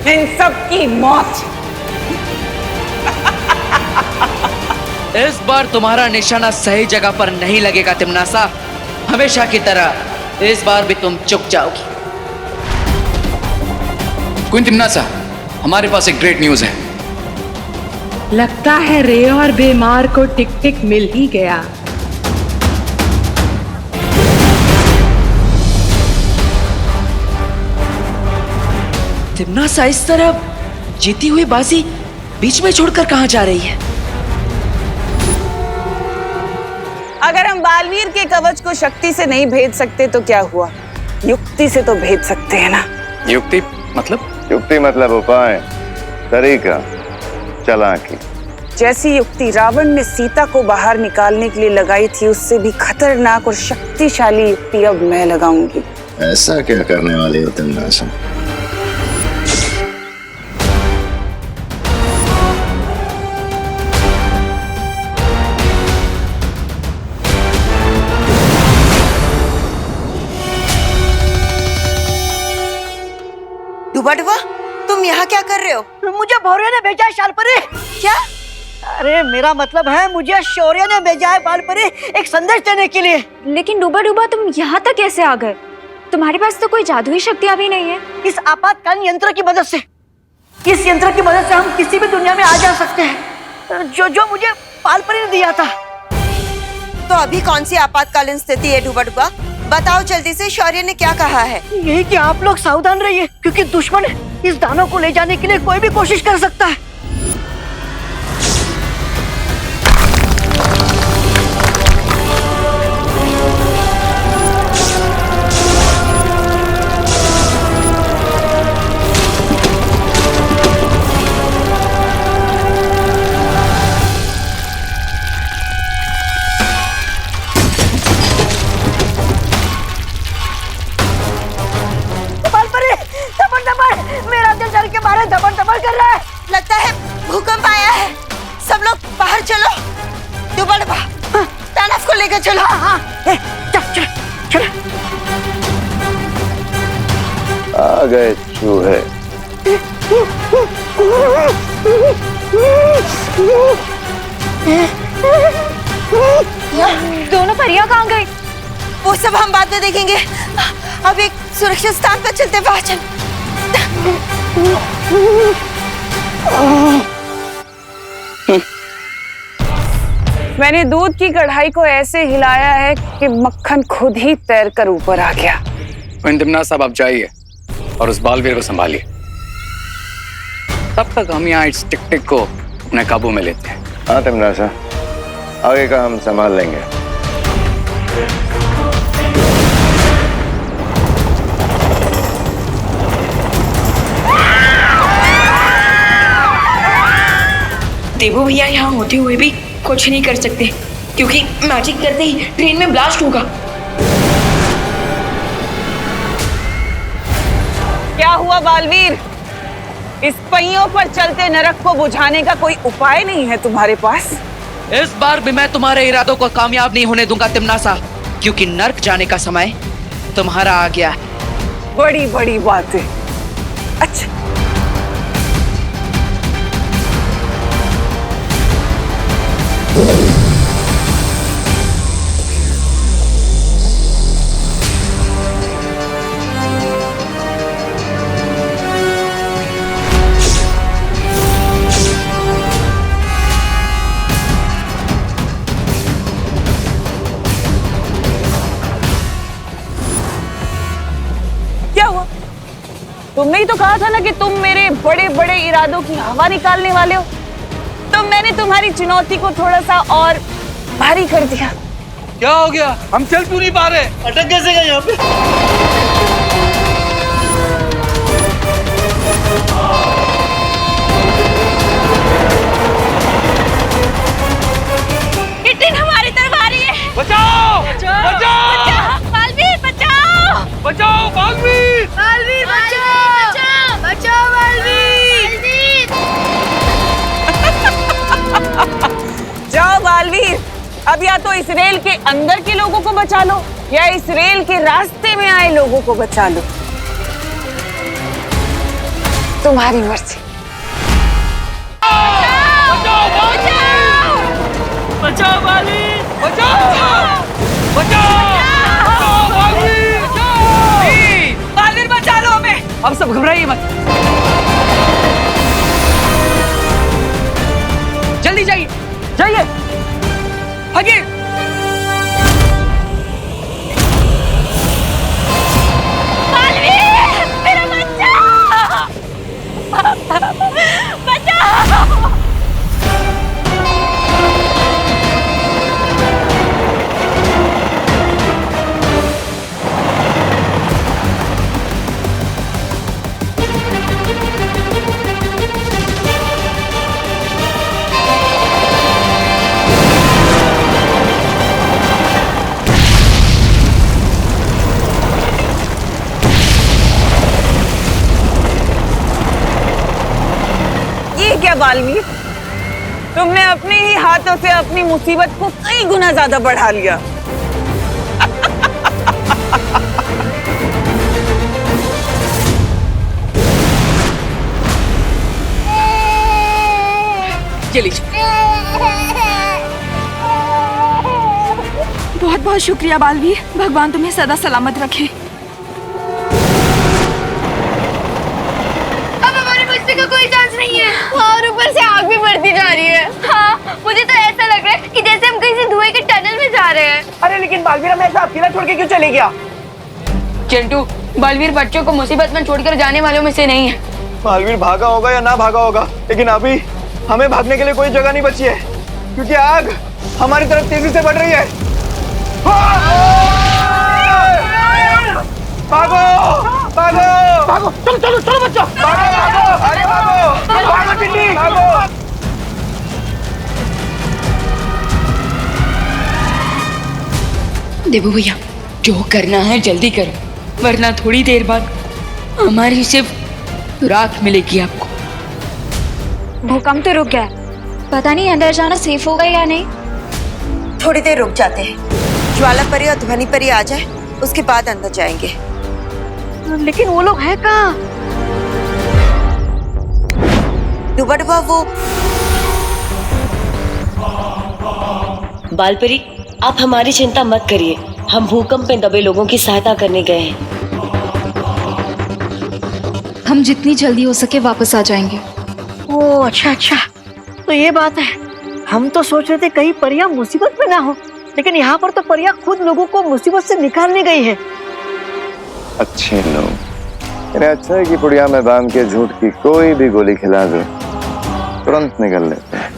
इन सब की मौत। इस बार तुम्हारा निशाना सही जगह पर नहीं लगेगा तिम्नासा। हमेशा की तरह इस बार भी तुम चुक जाओगी। क्वीन तिम्नासा, हमारे पास एक ग्रेट न्यूज है। लगता है रे और बीमार को टिक टिक मिल ही गया। तिम्नासा इस तरह जीती हुई बाजी बीच में छोड़कर कहां जा रही है? अगर हम बालवीर के कवच को शक्ति से नहीं भेद सकते तो क्या हुआ, युक्ति से तो भेद सकते हैं ना। युक्ति मतलब? युक्ति मतलब उपाय, तरीका, चालाकी। जैसी युक्ति रावण ने सीता को बाहर निकालने के लिए लगाई थी, उससे भी खतरनाक और शक्तिशाली युक्ति अब मैं लगाऊंगी। ऐसा क्या करने वाली हो तिम्नासा? डुबा डुबा, तुम यहाँ क्या कर रहे हो? मुझे भौरे ने भेजा है शालपरी। क्या? अरे मेरा मतलब है मुझे शौर्य ने भेजा है बालपरी एक संदेश देने के लिए। लेकिन डूबा डूबा तुम यहाँ तक कैसे आ गए? तुम्हारे पास तो कोई जादुई शक्तियाँ भी नहीं है। इस आपातकालीन यंत्र की मदद से, इस यंत्र की मदद से हम किसी भी दुनिया में आ जा सकते हैं, जो मुझे बालपरी ने दिया था। तो अभी कौन सी आपातकालीन स्थिति है डुबा डुबा? बताओ जल्दी से, शौर्य ने क्या कहा है? यही कि आप लोग सावधान रहिए, क्योंकि दुश्मन इस दानव को ले जाने के लिए कोई भी कोशिश कर सकता है। मेरा दिल डर के मारे धबन धबन कर रहा है। लगता है भूकंप आया है। सब लोग बाहर चलो। डुबा डुबा, दानव को लेकर चलो। चल चल चल। आ गए चूहे। दोनों परियां कहाँ गई? वो सब हम बाद में देखेंगे। अब एक सुरक्षित स्थान पर चलते, बाहर चल। मैंने दूध की कढ़ाई को ऐसे हिलाया है कि मक्खन खुद ही तैरकर ऊपर आ गया। तिम्नासा, आप जाइए और उस बालवीर को संभालिए। तब तक हम यहाँ इस टिक टिक को अपने काबू में लेते हैं। हाँ तिम्नासा, आगे का हम संभाल लेंगे। देवो भैया यहाँ होते हुए भी कुछ नहीं कर सकते, क्योंकि मैजिक करते ही ट्रेन में ब्लास्ट होगा। क्या हुआ बालवीर? इस पहियों पर चलते नरक को बुझाने का कोई उपाय नहीं है तुम्हारे पास? इस बार भी मैं तुम्हारे इरादों को कामयाब नहीं होने दूंगा तिम्नासा, क्योंकि नर्क जाने का समय तुम्हारा आ गया। बड़ी बड़ी बातें। अच्छा, तुमने ही तो कहा था ना कि तुम मेरे बड़े बड़े इरादों की हवा निकालने वाले हो। तो मैंने तुम्हारी चुनौती को थोड़ा सा और भारी कर दिया। क्या हो गया? हम चल क्यों नहीं पा रहे? अटक कैसे गए यहाँ पे? ये ट्रेन हमारी तरफ आ रही है। बचाओ! बचाओ! बालवीर बचाओ! बचाओ बालवीर! बालवीर बचाओ! बचाओ बालवीर! जाओ बालवीर, अब या तो इस रेल के अंदर के लोगों को बचा लो या इस रेल के रास्ते में आए लोगों को बचा लो। तुम्हारी मर्जी। बचाओ बालवीर! बचाओ! बचाओ बालवीर! बालवीर बचा लो हमें। अब सब घबराइए मत, जल्दी जाइए जाइए, भागिए। बालवीर मेरा बच्चा! बचाओ! क्या बालवीर, तुमने अपने ही हाथों से अपनी मुसीबत को कई गुना ज्यादा बढ़ा लिया। चलिए बहुत बहुत शुक्रिया बालवीर, भगवान तुम्हें सदा सलामत रखे। का कोई चांस नहीं है और ऊपर से आग भी बढ़ती जा रही है। हाँ, मुझे तो ऐसा लग रहा है कि जैसे हम किसी धुएं के टनल में जा रहे हैं। अरे लेकिन बालवीर हमें ऐसा अकेला छोड़ के क्यों चले गया? चिंटू, बालवीर बच्चों को मुसीबत में छोड़कर जाने वालों में से नहीं है। बालवीर भागा होगा या ना भागा होगा, लेकिन अभी हमें भागने के लिए कोई जगह नहीं बची है क्योंकि आग हमारी तरफ तेजी से बढ़ रही है। भागो भागो भागो, चलो चलो चलो बच्चों, भागो भागो, अरे भागो भागो टिड्डी भागो। देबू भैया, जो करना है जल्दी करो, वरना थोड़ी देर बाद हमारी सिर्फ राख मिलेगी आपको। भूकंप तो रुक गया, पता नहीं अंदर जाना सेफ होगा या नहीं। थोड़ी देर रुक जाते हैं, ज्वाला परी और ध्वनि परी आ जाए, उसके बाद अंदर जाएंगे। लेकिन वो लोग हैं कहाँ? डूबा डूबा वो। बालपरी, आप हमारी चिंता मत करिए, हम भूकंप में दबे लोगों की सहायता करने गए हैं। हम जितनी जल्दी हो सके वापस आ जाएंगे। ओह अच्छा अच्छा, तो ये बात है। हम तो सोच रहे थे कहीं परियां मुसीबत में ना हो, लेकिन यहाँ पर तो परियां खुद लोगों को मुसीबत से निकालने गई है। अच्छे लोग। अरे अच्छा है कि पुड़िया में बांध के झूठ की कोई भी गोली खिला दो, तुरंत निकल लेते हैं।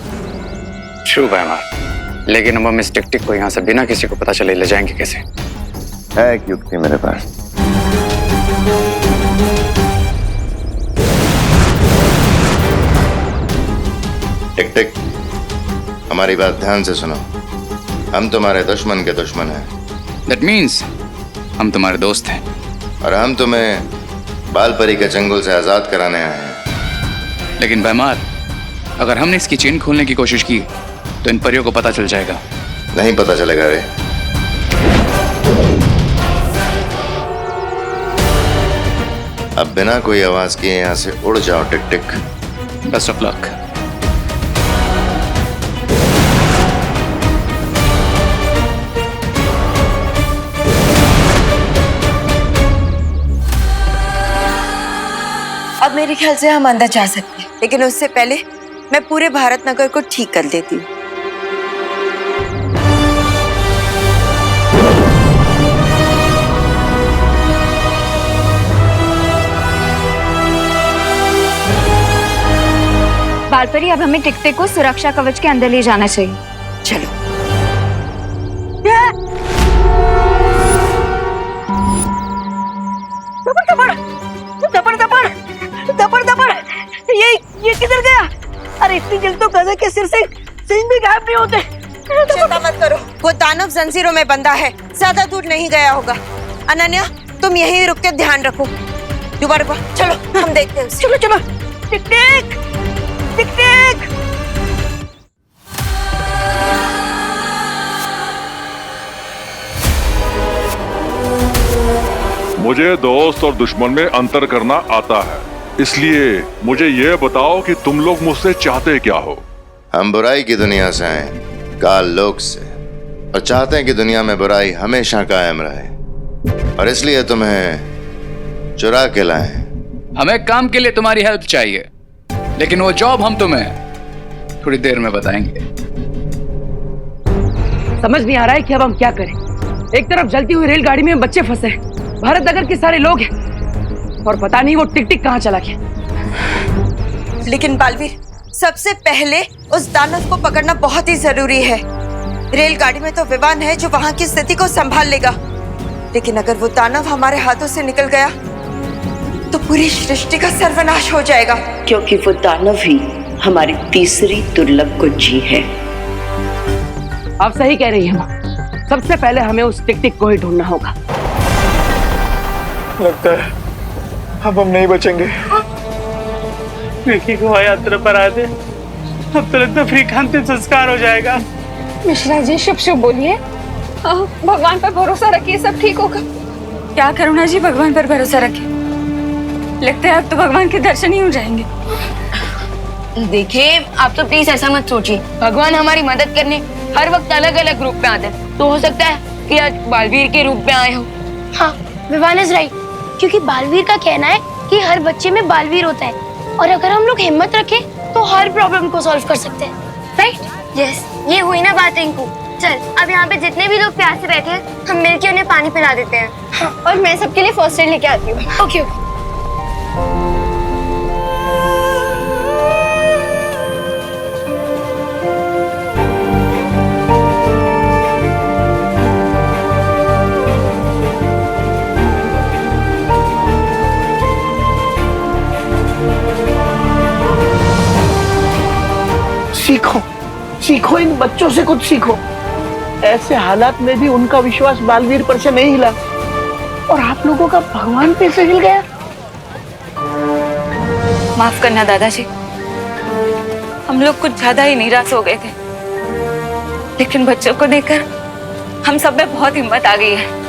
ट्रू बैमार, लेकिन हम इस टिक-टिक को यहाँ से बिना किसी को पता चले ले जाएंगे कैसे? है एक युक्ति मेरे पास। टिक-टिक, हमारी बात ध्यान से सुनो। हम तुम्हारे दुश्मन के दुश्मन हैं। That means हम तुम्हारे दोस्त हैं। और हम तुम्हें बालपरी के चंगुल से आजाद कराने आए हैं। लेकिन बैमार, अगर हमने इसकी चेन खोलने की कोशिश की तो इन परियों को पता चल जाएगा। नहीं पता चलेगा रे। अब बिना कोई आवाज किए यहाँ से उड़ जाओ टिक-टिक। Best of luck. अब मेरे ख्याल से हम अंदर जा सकते हैं, लेकिन उससे पहले मैं पूरे भारत नगर को ठीक कर देती हूँ। बालपरी, अब हमें टिकटिक को सुरक्षा कवच के अंदर ले जाना चाहिए। चलो। दबड़ ये किधर गया? अरे इतनी जल्दी तो गधे के सिर से सिंह भी गायब नहीं होते। चिंता मत करो, वो दानव जंजीरों में बंधा है, ज्यादा दूर नहीं गया होगा। अनन्या, तुम यहीं रुक के ध्यान रखो। दोबारा चलो, हम देखते हैं उसे। चलो। टिक टिक टिक टिक। मुझे दोस्त और दुश्मन में अंतर करना आता है, इसलिए मुझे ये बताओ कि तुम लोग मुझसे चाहते क्या हो? हम बुराई की दुनिया से आए, काल लोक से, और चाहते हैं कि दुनिया में बुराई हमेशा कायम रहे, और इसलिए तुम्हें चुरा के लाए। हमें काम के लिए तुम्हारी हेल्प चाहिए, लेकिन वो जॉब हम तुम्हें थोड़ी देर में बताएंगे। समझ नहीं आ रहा है कि अब हम क्या करें। एक तरफ जलती हुई रेलगाड़ी में बच्चे फंसे, भारत नगर के सारे लोग हैं, और पता नहीं वो टिक टिक कहाँ चला गया। लेकिन बालवीर, सबसे पहले उस दानव को पकड़ना बहुत ही जरूरी है। रेलगाड़ी में तो विमान है जो वहां की स्थिति को संभाल लेगा, लेकिन अगर वो दानव हमारे हाथों से निकल गया तो पूरी सृष्टि का सर्वनाश हो जाएगा। क्योंकि वो दानव ही हमारी तीसरी दुर्लभ कुंजी है। आप सही कह रही हैं माँ, सबसे पहले हमें उस टिक टिक को ही ढूंढना होगा। लगता है अब हम नहीं बचेंगे। विकी को यात्रा पर आ दे, अब तो लगता फ्रीक अंतिम संस्कार हो जाएगा। मिश्रा जी, शुभ शुभ बोलिए। भगवान पर भरोसा रखिए, सब ठीक होगा। क्या करुणा जी, भगवान पर भरोसा रखिए। लगता है अब तो भगवान के दर्शन ही हो जाएंगे। देखिए, आप तो प्लीज ऐसा मत सोचिए। भगवान हमारी मदद करने हर वक्त अलग अलग रूप में आते हैं, तो हो सकता है कि आज बालवीर के रूप में आए हो। हाँ, विवान इज राइट, क्योंकि बालवीर का कहना है कि हर बच्चे में बालवीर होता है, और अगर हम लोग हिम्मत रखें तो हर प्रॉब्लम को सॉल्व कर सकते हैं। राइट? यस, ये हुई ना बात रिंकू। चल, अब यहाँ पे जितने भी लोग प्यासे बैठे हैं, हम मिलके उन्हें पानी पिला देते हैं। हाँ, और मैं सबके लिए फर्स्ट एड लेके आती हूँ। ओके। सीखो, इन बच्चों से कुछ सीखो। ऐसे हालात में भी उनका विश्वास बालवीर पर से नहीं हिला, और आप लोगों का भगवान पे से हिल गया। माफ करना दादाजी, हम लोग कुछ ज्यादा ही निराश हो गए थे, लेकिन बच्चों को देखकर हम सब में बहुत हिम्मत आ गई है।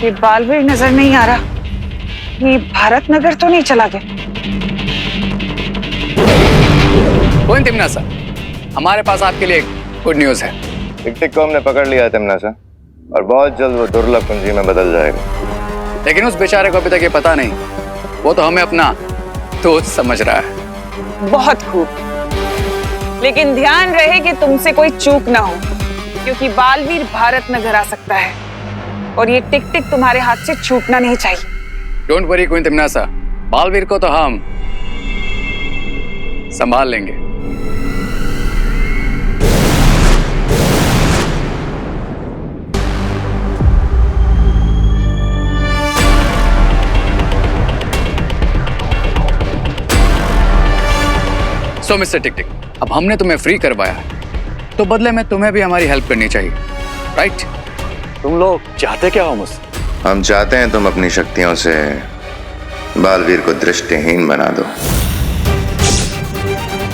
ये बालवीर नजर नहीं आ रहा, ये भारत नगर तो नहीं चला गया। कौन तिमना सा, हमारे पास आपके लिए गुड न्यूज है। टिक टिक को हमने पकड़ लिया है तिमना सा, और बहुत जल्द वो दुर्लभ कुंजी में बदल जाएगा। लेकिन उस बेचारे को अभी तक ये पता नहीं, वो तो हमें अपना दोस्त समझ रहा है। बहुत खूब, लेकिन ध्यान रहे कि तुमसे कोई चूक ना हो, क्योंकि बालवीर भारत नगर आ सकता है, और ये टिक टिक तुम्हारे हाथ से छूटना नहीं चाहिए। डोंट वरी क्वीन तिमनासा, बालवीर को तो हम संभाल लेंगे। सो मिस्टर टिक टिक, अब हमने तुम्हें फ्री करवाया, तो बदले में तुम्हें भी हमारी हेल्प करनी चाहिए, राइट? तुम लोग चाहते क्या हो मुझसे? हम चाहते हैं तुम अपनी शक्तियों से बालवीर को दृष्टिहीन बना दो,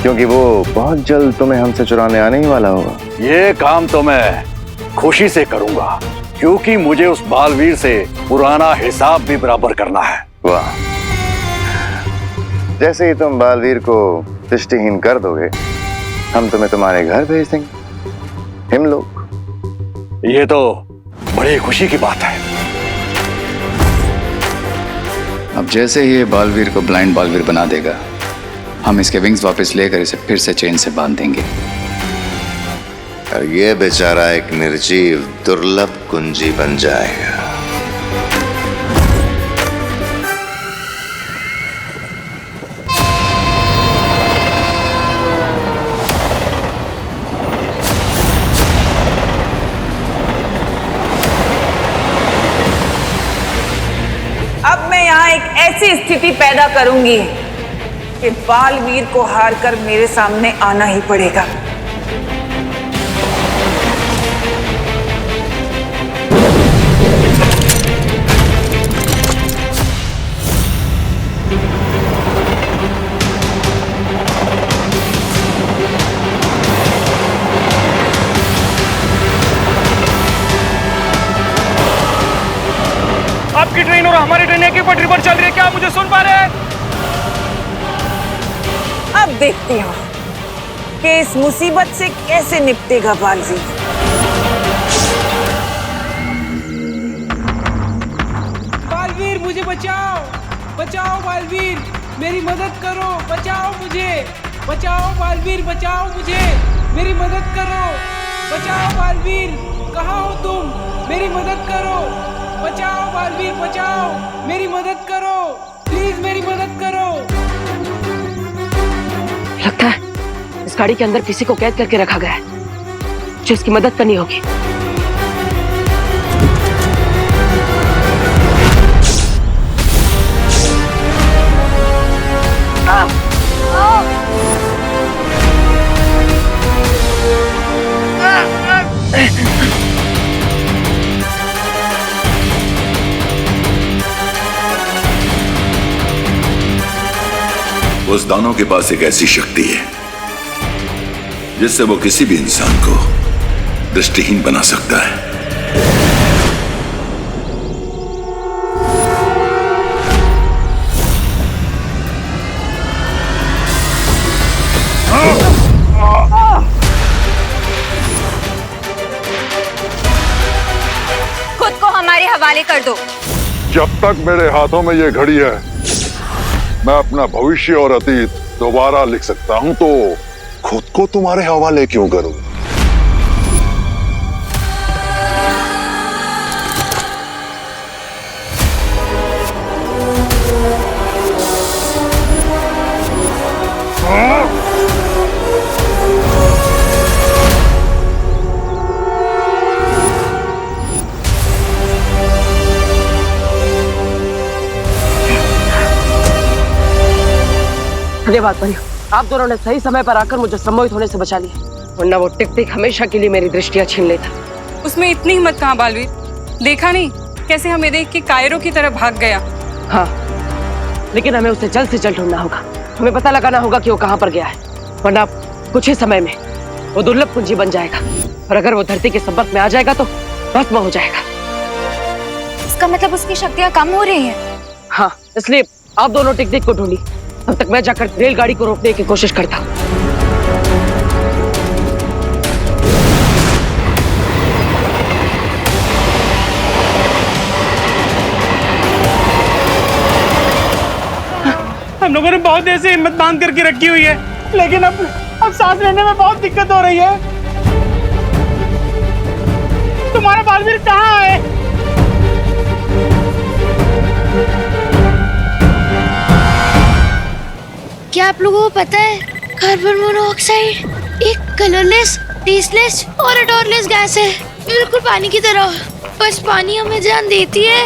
क्योंकि वो बहुत जल्द तुम्हें हमसे चुराने आने ही वाला होगा। ये काम तो मैं खुशी से करूंगा, क्योंकि मुझे उस बालवीर से पुराना हिसाब भी बराबर करना है। वाह, जैसे ही तुम बालवीर को दृष्टिहीन कर दोगे, हम तुम्हें तुम्हारे घर भेज देंगे। हम लोग, ये तो बड़ी खुशी की बात है। अब जैसे ही ये बालवीर को ब्लाइंड बालवीर बना देगा, हम इसके विंग्स वापस लेकर इसे फिर से चेन से बांध देंगे। और ये बेचारा एक निर्जीव दुर्लभ कुंजी बन जाएगा। अब मैं यहाँ एक ऐसी स्थिति पैदा करूंगी कि बालवीर को हारकर मेरे सामने आना ही पड़ेगा। आपकी ट्रेन और हमारी ट्रेन एक ही पटरी पर चल रही है, क्या आप मुझे सुन पा रहे हैं? अब देखती हूँ कि इस मुसीबत से कैसे निपटेगा बालवीर। बालवीर मुझे बचाओ, बचाओ बालवीर, मेरी मदद करो, बचाओ मुझे, बचाओ बालवीर, बचाओ मुझे, मेरी मदद करो, बचाओ बालवीर, कहाँ हो तुम, मेरी मदद करो, बचाओ बालवीर, बचाओ, मेरी मदद करो, प्लीज मेरी मदद करो। लगता है इस गाड़ी के अंदर किसी को कैद करके रखा गया है, जो इसकी मदद करनी होगी। उस दानव के पास एक ऐसी शक्ति है जिससे वो किसी भी इंसान को दृष्टिहीन बना सकता है। खुद को हमारे हवाले कर दो। जब तक मेरे हाथों में ये घड़ी है, मैं अपना भविष्य और अतीत दोबारा लिख सकता हूं, तो खुद को तुम्हारे हवाले क्यों करूं? धन्यवाद परियो, आप दोनों ने सही समय पर आकर मुझे सम्मोहित होने से बचा लिया, वरना वो टिक टिक हमेशा के लिए मेरी दृष्टियां छीन लेता। उसमें इतनी हिम्मत कहाँ बालवीर, देखा नहीं कैसे हमें देख के कायरों की तरह भाग गया। हाँ, लेकिन हमें उसे जल्द से जल्द ढूंढना होगा, हमें पता लगाना होगा कि वो कहाँ पर गया है, वरना कुछ ही समय में वो दुर्लभ कुंजी बन जाएगा, और अगर वो धरती के संपर्क में आ जाएगा तो भस्म हो जाएगा। इसका मतलब उसकी शक्तियाँ कम हो रही हैं। हाँ, इसलिए आप दोनों टिक टिक को ढूंढी, तब तक मैं जाकर रेलगाड़ी को रोकने की कोशिश करता हूँ। हम लोगों ने बहुत देर से हिम्मत बांध करके रखी हुई है, लेकिन अब सांस लेने में बहुत दिक्कत हो रही है। तुम्हारा बालवीर कहाँ है? क्या आप लोगों को पता है, कार्बन मोनोऑक्साइड एक कलरलेस, टेस्टलेस और odorless गैस है, बिल्कुल पानी की तरह। बस पानी हमें जान देती है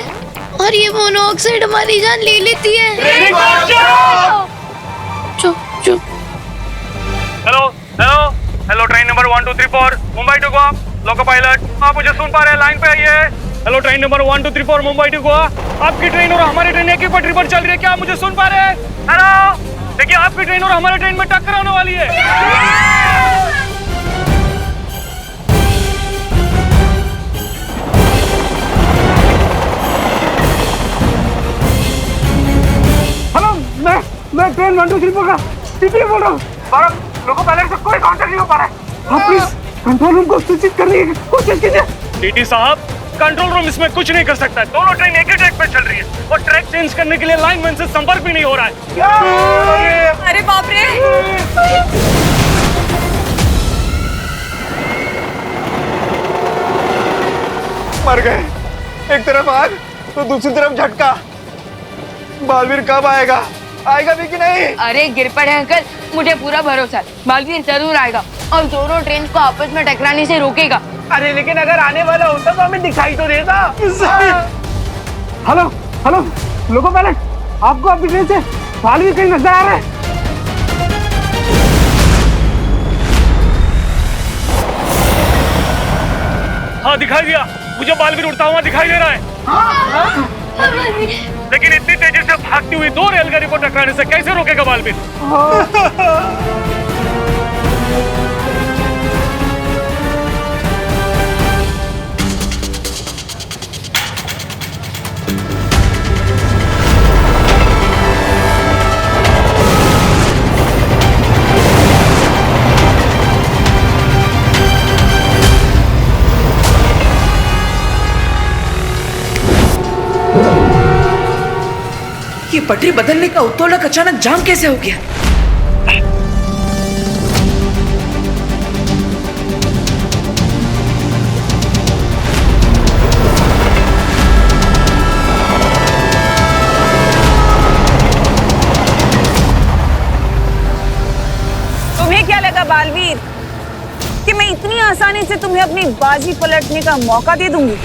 और ये मोनोऑक्साइड हमारी जान ले लेती है। चुप चुप। Hello hello hello, train number 1234 Mumbai to Goa, loco pilot, आप मुझे सुन पा रहे हैं? लाइन पे आइए। Hello, train number 1234 Mumbai to Goa, आपकी ट्रेन और हमारी ट्रेन एक ही पटरी पर चल रही है, क्या आप मुझे सुन पा रहे हैं? हेलो, देखिए आपकी ट्रेन और हमारी ट्रेन में टक्कर होने वाली है। हेलो, मैं ट्रेन 1234 का टीटी बोल रहा हूँ। लोको पायलट से कोई कांटेक्ट नहीं हो पा रहा है। आप प्लीज कंट्रोल रूम को सूचित करने की कोशिश कीजिए। टीटी साहब, कंट्रोल रूम इसमें कुछ नहीं कर सकता है। दोनों ट्रेन एक ही ट्रैक पर चल रही है और ट्रैक चेंज करने के लिए लाइनमैन से संपर्क भी नहीं हो रहा है। अरे बाप रे! मर गए। एक तरफ आग तो दूसरी तरफ झटका। बालवीर कब आएगा? आएगा भी कि नहीं? अरे गिर पड़े अंकल, मुझे पूरा भरोसा है बालवीर जरूर आएगा और दोनों ट्रेन को आपस में टकराने से रोकेगा। अरे लेकिन अगर आने वाला होता तो हमें दिखाई तो देता। हेलो हेलो लोगो पायलट, आपको आपकी ट्रेन से बालवीर कहीं नजर आ रहा है? हाँ दिखाई दिया, मुझे बालवीर उड़ता हुआ दिखाई दे रहा है। लेकिन इतनी तेजी से भागती हुई दो रेलगाड़ी को टकराने से कैसे रोकेगा बालवीर? ये पटरी बदलने का उत्तोलक अचानक जाम कैसे हो गया? तुम्हें क्या लगा बालवीर कि मैं इतनी आसानी से तुम्हें अपनी बाजी पलटने का मौका दे दूंगी?